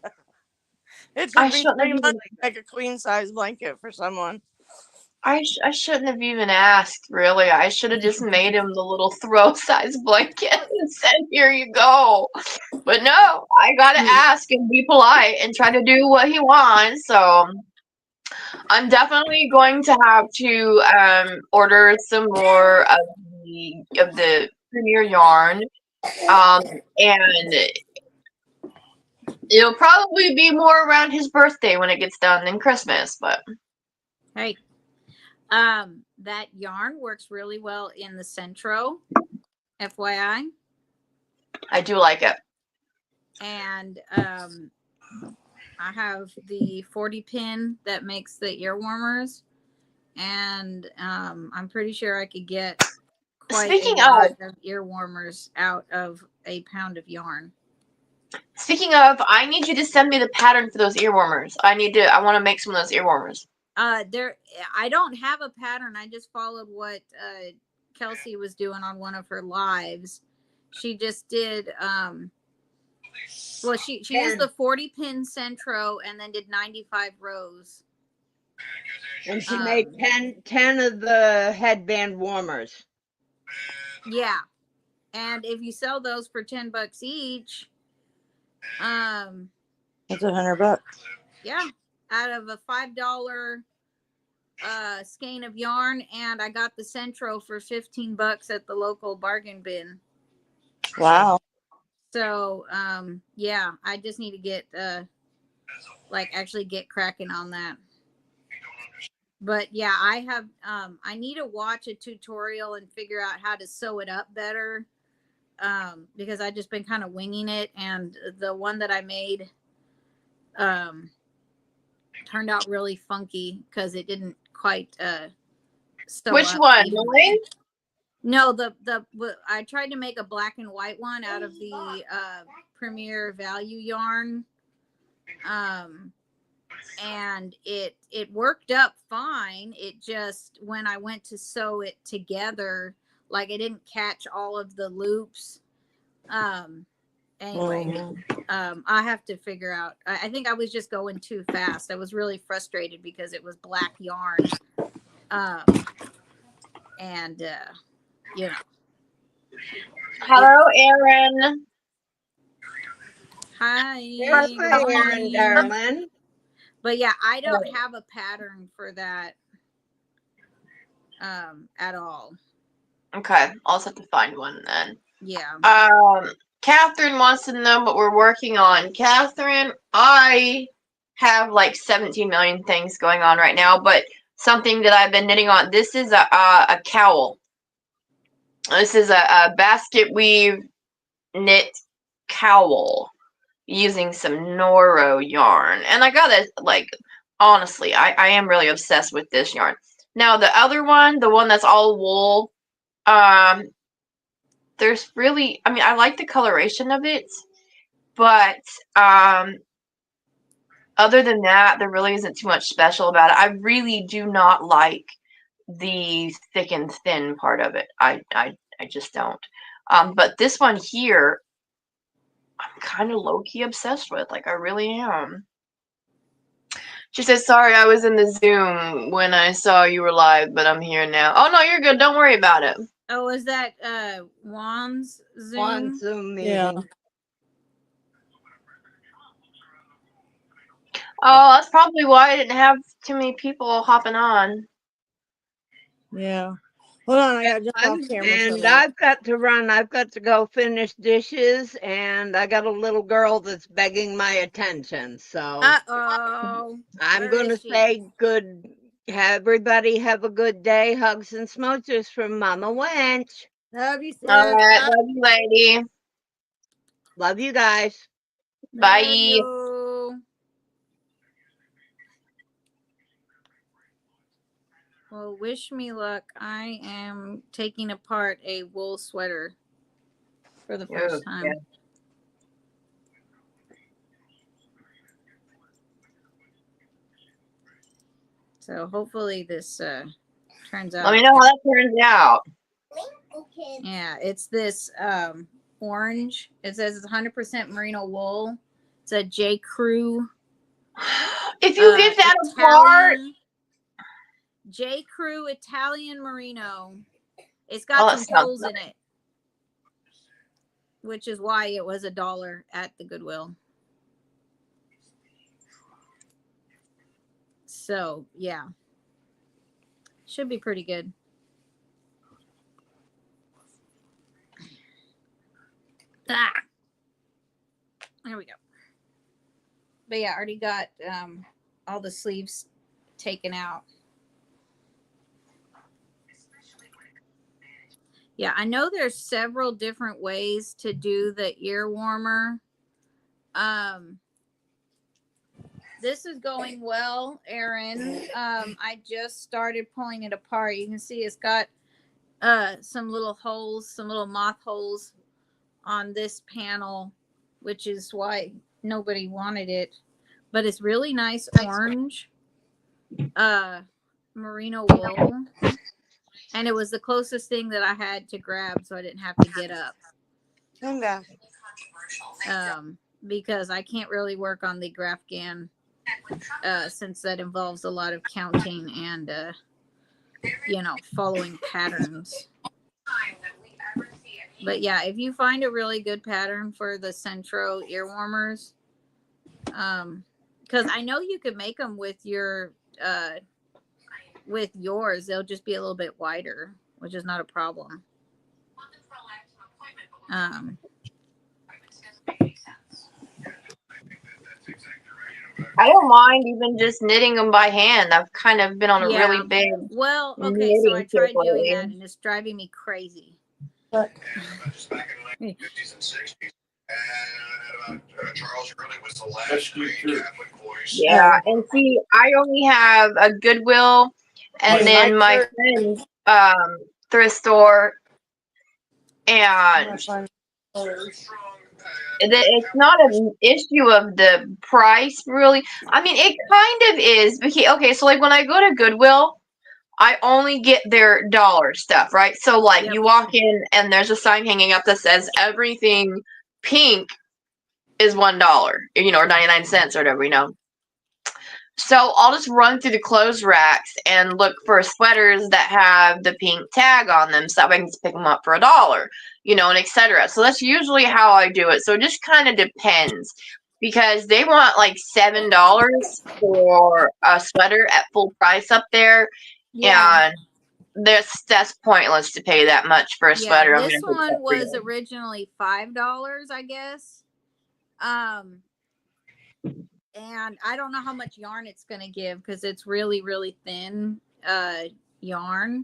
Speaker 5: It
Speaker 1: I
Speaker 5: took me
Speaker 1: shouldn't
Speaker 5: 3
Speaker 1: have
Speaker 5: months to make a queen size blanket for someone.
Speaker 1: I shouldn't have even asked, really. I should have just made him the little throw size blanket and said, here you go. But no, I gotta ask and be polite and try to do what he wants. So I'm definitely going to have to order some more of the Premier yarn. And it'll probably be more around his birthday when it gets done than Christmas, but
Speaker 2: Hey, that yarn works really well in the Centro, FYI.
Speaker 1: I do like it.
Speaker 2: And I have the 40 pin that makes the ear warmers, and I'm pretty sure I could get quite
Speaker 1: Speaking
Speaker 2: a lot
Speaker 1: of-
Speaker 2: of ear warmers out of a pound of yarn.
Speaker 1: Speaking of, I need you to send me the pattern for those ear warmers. I want to make some of those ear warmers.
Speaker 2: I don't have a pattern. I just followed what Kelsey was doing on one of her lives. She just did well, she used the 40 pin Centro and then did 95 rows.
Speaker 4: And she made 10 of the headband warmers.
Speaker 2: Yeah. And if you sell those for $10 each,
Speaker 5: That's $100.
Speaker 2: yeah, out of a $5 skein of yarn, and I got the Centro for $15 at the local bargain bin.
Speaker 5: Wow.
Speaker 2: So yeah, I just need to get actually get cracking on that. But yeah, I have I need to watch a tutorial and figure out how to sew it up better, because I just been kind of winging it, and the one that I made turned out really funky because it didn't quite sew
Speaker 1: Which
Speaker 2: up
Speaker 1: one?
Speaker 2: evenly.
Speaker 1: Mine?
Speaker 2: No, I tried to make a black and white one out of the Premier Value yarn, and it worked up fine. It just, when I went to sew it together, like I didn't catch all of the loops. Anyway, I have to figure out. I think I was just going too fast. I was really frustrated because it was black yarn, and you know.
Speaker 1: Hello, Aaron.
Speaker 2: Hi.
Speaker 4: Yes,
Speaker 2: good
Speaker 4: hi, Aaron,
Speaker 2: morning.
Speaker 4: darling.
Speaker 2: But yeah, I don't have a pattern for that at all.
Speaker 1: Okay, I'll just have to find one then.
Speaker 2: Yeah.
Speaker 1: Catherine wants to know what we're working on. Catherine, I have like 17 million things going on right now, but something that I've been knitting on. This is a cowl. This is a basket weave knit cowl using some Noro yarn. And I gotta, like, honestly, I am really obsessed with this yarn. Now, the other one, the one that's all wool, there's really, I mean, I like the coloration of it, but other than that, there really isn't too much special about it. I really do not like the thick and thin part of it. I just don't. But this one here, I'm kind of low-key obsessed with. Like, I really am. She says, sorry, I was in the Zoom when I saw you were live, but I'm here now. Oh, no, you're good. Don't worry about it.
Speaker 2: Oh, is that Juan's Zoom?
Speaker 4: One Zoom meeting.
Speaker 5: Yeah.
Speaker 1: Oh, that's probably why I didn't have too many people hopping on.
Speaker 5: Yeah. Hold on, I got to jump off camera. for a
Speaker 4: And
Speaker 5: minute.
Speaker 4: I've got to run. I've got to go finish dishes, and I got a little girl that's begging my attention. So
Speaker 2: Uh-oh.
Speaker 4: I'm
Speaker 2: Where
Speaker 4: going to
Speaker 2: is she?
Speaker 4: say good. Everybody have a good day. Hugs and smooches from Mama Wench.
Speaker 5: Love you, sis.
Speaker 1: All right, love you, lady.
Speaker 4: Love you guys.
Speaker 1: Bye.
Speaker 2: Love you. Well, wish me luck. I am taking apart a wool sweater for the first time.
Speaker 1: yeah.
Speaker 2: So hopefully this turns out.
Speaker 1: Let me know how that turns out.
Speaker 3: Okay.
Speaker 2: Yeah, it's this orange. It says it's 100% merino wool. It's a J. Crew.
Speaker 1: If you get that apart,
Speaker 2: J. Crew Italian merino. It's
Speaker 1: Oh,
Speaker 2: got
Speaker 1: that
Speaker 2: some
Speaker 1: sounds
Speaker 2: holes in it. which is why it was $1 at the Goodwill. So yeah, should be pretty good. There we go. But yeah, I already got all the sleeves taken out. Yeah, I know there's several different ways to do the ear warmer. This is going well, Aaron. I just started pulling it apart. You can see it's got some little holes, some little moth holes on this panel, which is why nobody wanted it. But it's really nice orange merino wool. And it was the closest thing that I had to grab, so I didn't have to get up.
Speaker 5: Okay.
Speaker 2: Because I can't really work on the Grafgan since that involves a lot of counting and, following patterns. But yeah, if you find a really good pattern for the Centro ear warmers, because I know you could make them with your with yours, they'll just be a little bit wider, which is not a problem.
Speaker 1: I don't mind even just knitting them by hand. I've kind of been on a really big.
Speaker 2: Well, okay, so I
Speaker 1: knitting
Speaker 2: tried
Speaker 1: kick
Speaker 2: doing
Speaker 1: lately.
Speaker 2: that, and it's driving me crazy.
Speaker 7: Charles Hurley was the
Speaker 6: That's
Speaker 7: last
Speaker 6: good
Speaker 7: great
Speaker 6: too.
Speaker 7: Catholic voice.
Speaker 1: Yeah, and see, I only have a Goodwill, and
Speaker 5: Like
Speaker 1: then
Speaker 5: my
Speaker 1: my
Speaker 5: church-
Speaker 1: friend's thrift store, and it's not an issue of the price, really. I mean, it kind of is. Okay, so like when I go to Goodwill, I only get their dollar stuff, right? So like
Speaker 2: Yep.
Speaker 1: you walk in and there's a sign hanging up that says everything pink is $1, or 99 cents or whatever, So I'll just run through the clothes racks and look for sweaters that have the pink tag on them, so that I can just pick them up for $1, and etc. So that's usually how I do it. So it just kind of depends, because they want like $7 for a sweater at full price up there,
Speaker 2: Yeah.
Speaker 1: and that's pointless to pay that much for a sweater.
Speaker 2: This one was originally $5, I guess. And I don't know how much yarn it's going to give because it's really, really thin yarn.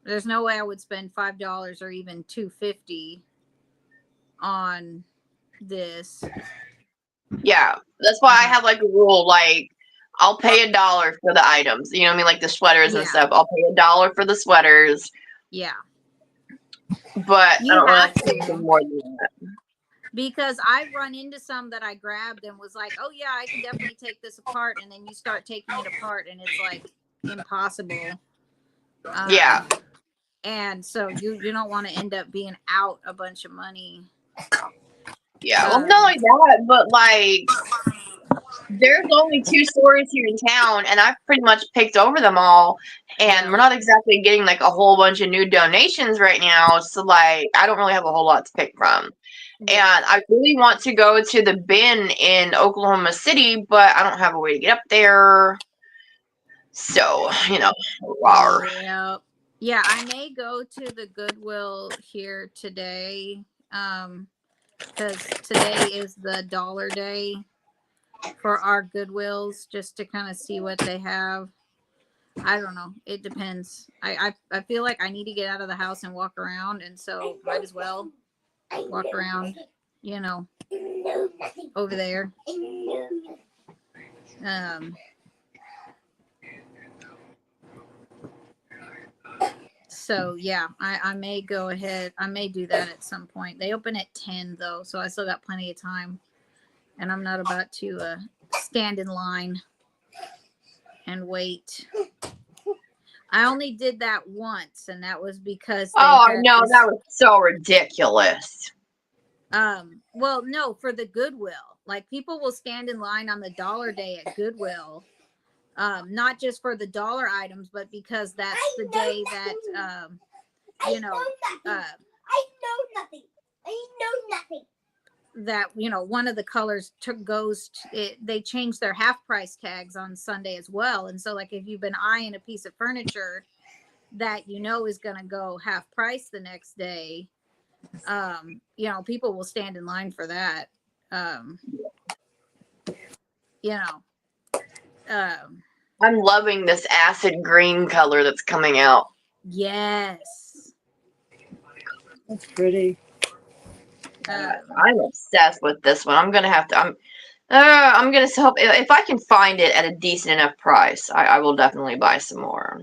Speaker 2: There's no way I would spend $5 or even $2.50 on this.
Speaker 1: Yeah, that's why I have like a rule, like I'll pay $1 for the items. You know what I mean? Like the sweaters and
Speaker 2: Yeah.
Speaker 1: stuff. I'll pay $1 for the sweaters,
Speaker 2: Yeah.
Speaker 1: but
Speaker 2: You
Speaker 1: I don't really
Speaker 2: have
Speaker 1: pay
Speaker 2: to.
Speaker 1: more than that.
Speaker 2: Because I've run into some that I grabbed and was like, oh yeah, I can definitely take this apart. And then you start taking it apart and it's like impossible.
Speaker 1: Yeah.
Speaker 2: And so you don't want to end up being out a bunch of money.
Speaker 1: Yeah. Well, not only that, but like there's only 2 stores here in town, and I've pretty much picked over them all. And we're not exactly getting like a whole bunch of new donations right now. So like I don't really have a whole lot to pick from. And I really want to go to the bin in Oklahoma City, but I don't have a way to get up there. So, rawr.
Speaker 2: Yeah, I may go to the Goodwill here today. Because today is the dollar day for our Goodwills, just to kind of see what they have. I don't know. It depends. I feel like I need to get out of the house and walk around, and so might as well walk around, over there. So yeah, I may go ahead. I may do that at some point. They open at 10 though, so I still got plenty of time, and I'm not about to stand in line and wait. I only did that once, and that was because
Speaker 1: I know that was so ridiculous.
Speaker 2: Well, no, for the Goodwill. Like people will stand in line on the dollar day at Goodwill. Not just for the dollar items, but because that's the day that
Speaker 3: I know nothing. I know nothing.
Speaker 2: that, you know, one of the colors goes to it, they changed their half price tags on Sunday as well. And so like if you've been eyeing a piece of furniture that you know is going to go half price the next day, you know, people will stand in line for that. You know,
Speaker 1: I'm loving this acid green color that's coming out.
Speaker 2: yes.
Speaker 5: That's pretty.
Speaker 1: I'm obsessed with this one. I'm gonna have to. I'm gonna help if I can find it at a decent enough price. I will definitely buy some more.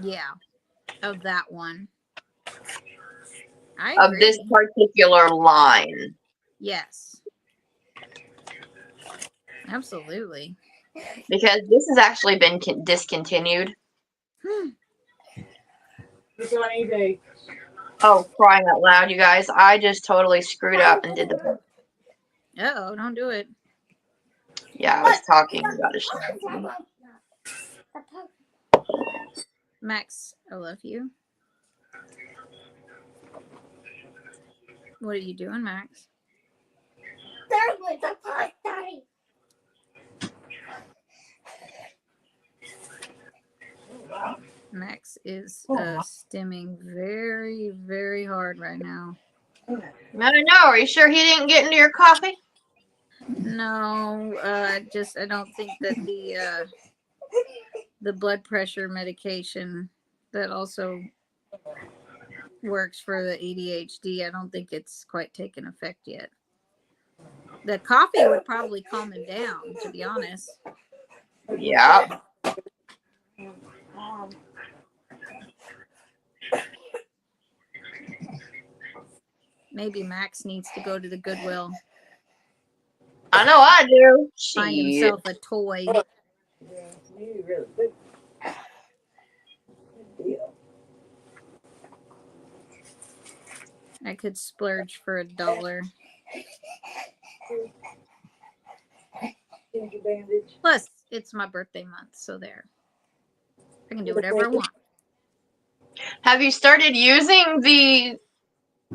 Speaker 2: Yeah, of that one. I
Speaker 1: Of
Speaker 2: agree.
Speaker 1: this particular line.
Speaker 2: Yes. Absolutely.
Speaker 1: Because this has actually been discontinued.
Speaker 5: It's on eBay.
Speaker 1: Oh, crying out loud, you guys. I just totally screwed up and did the.
Speaker 2: Uh-oh, don't do it.
Speaker 1: Yeah, I was talking about it.
Speaker 2: Max, I love you. What are you doing, Max?
Speaker 3: There was a party.
Speaker 2: Max is stimming very, very hard right now.
Speaker 1: I don't know. Are you sure he didn't get into your coffee?
Speaker 2: No, I don't think that the blood pressure medication that also works for the ADHD, I don't think it's quite taken effect yet. The coffee would probably calm him down, to be honest.
Speaker 1: Yeah.
Speaker 2: Maybe Max needs to go to the Goodwill,
Speaker 1: I know I do.
Speaker 2: find
Speaker 1: Shit.
Speaker 2: himself a toy. I could splurge for $1. Plus, it's my birthday month, so there. I can do whatever I want.
Speaker 1: Have you started using the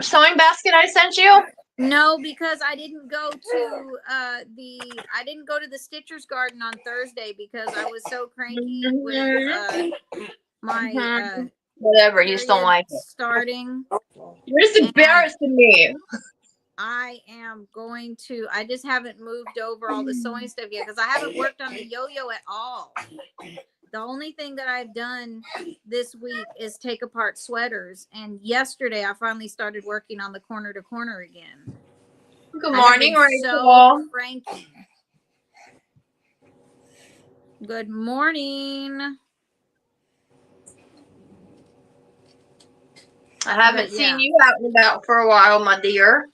Speaker 1: sewing basket I sent you?
Speaker 2: No, because I didn't go to the Stitcher's Garden on Thursday because I was so cranky with my
Speaker 1: Whatever, you just don't
Speaker 2: period
Speaker 1: like it.
Speaker 2: starting.
Speaker 1: You're just embarrassing me.
Speaker 2: I just haven't moved over all the sewing stuff yet because I haven't worked on the yo-yo at all. The only thing that I've done this week is take apart sweaters. And yesterday I finally started working on the corner to corner again.
Speaker 1: Good morning,
Speaker 2: So
Speaker 1: Rachel.
Speaker 2: cranky. Good morning.
Speaker 1: I haven't
Speaker 2: But,
Speaker 1: seen you out and about for a while, my dear.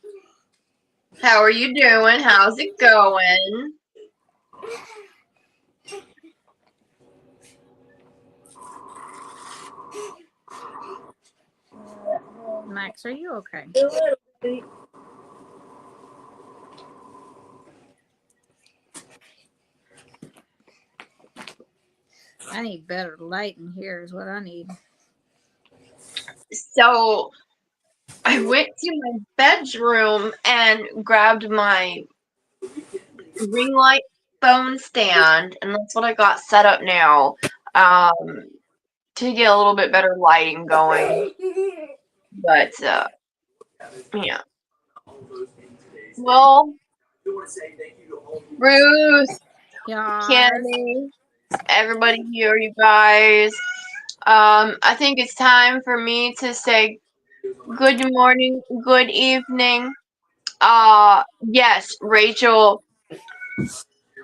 Speaker 1: How are you doing? How's it going?
Speaker 2: Max, are you okay? I need better light in here is what I need.
Speaker 1: So I went to my bedroom and grabbed my ring light phone stand, and that's what I got set up now, to get a little bit better lighting going. But yeah. Well, Ruth,
Speaker 2: Yeah.
Speaker 1: Kenny, everybody here, you guys. I think it's time for me to say good morning, good evening. Yes, Rachel.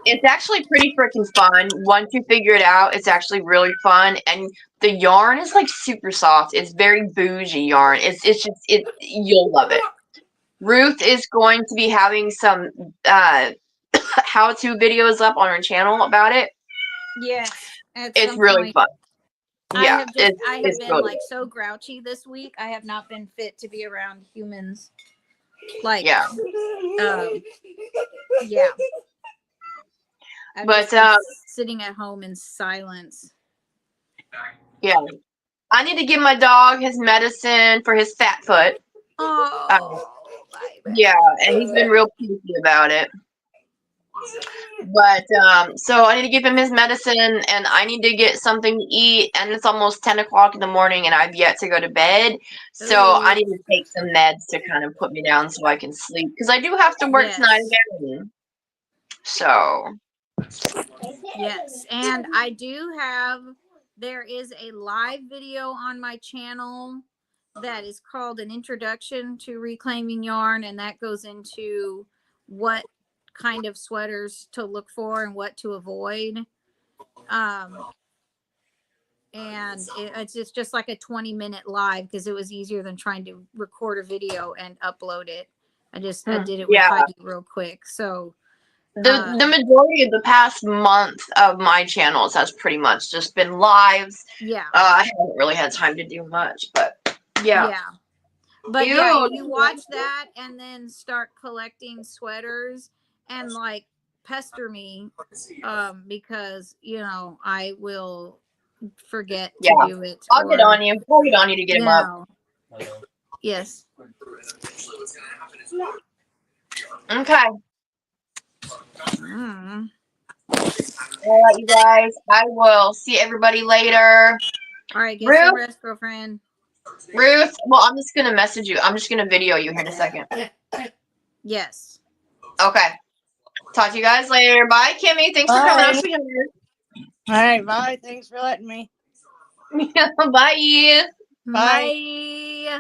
Speaker 1: It's actually pretty freaking fun. Once you figure it out, it's actually really fun. And the yarn is like super soft. It's very bougie yarn. You'll love it. Ruth is going to be having some how-to videos up on her channel about it.
Speaker 2: Yes.
Speaker 1: It's really fun. Yeah,
Speaker 2: I have been
Speaker 1: really
Speaker 2: like so grouchy this week. I have not been fit to be around humans. Like,
Speaker 1: yeah.
Speaker 2: Yeah. I've
Speaker 1: But
Speaker 2: just been sitting at home in silence.
Speaker 1: yeah, I need to give my dog his medicine for his fat foot.
Speaker 2: Oh, baby.
Speaker 1: Yeah, and he's been real peachy about it. But so I need to give him his medicine, and I need to get something to eat, and it's almost 10 o'clock in the morning, and I've yet to go to bed. So I need to take some meds to kind of put me down so I can sleep, because I do have to work tonight again. So
Speaker 2: Yes, and I do have, there is a live video on my channel that is called An Introduction to Reclaiming Yarn, and that goes into what kind of sweaters to look for and what to avoid. And it's just like a 20-minute live, because it was easier than trying to record a video and upload it. I did it with Heidi real quick. So
Speaker 1: the majority of the past month of my channels has pretty much just been lives.
Speaker 2: Yeah.
Speaker 1: I haven't really had time to do much, but yeah.
Speaker 2: But yeah, you watch that and then start collecting sweaters and like pester me, because I will forget to do it.
Speaker 1: I'll get on you. I'll get on you to get him up.
Speaker 2: Yes.
Speaker 1: Okay.
Speaker 2: Mm.
Speaker 1: All right, you guys. I will see everybody later.
Speaker 2: All right, get some rest, girlfriend.
Speaker 1: Ruth, well, I'm just gonna message you. I'm just gonna video you here in a second.
Speaker 2: Yes.
Speaker 1: Okay. Talk to you guys later. Bye, Kimmy. Thanks for coming out, sweetheart.
Speaker 5: All right, bye. Thanks for letting me.
Speaker 1: Bye.
Speaker 2: Bye.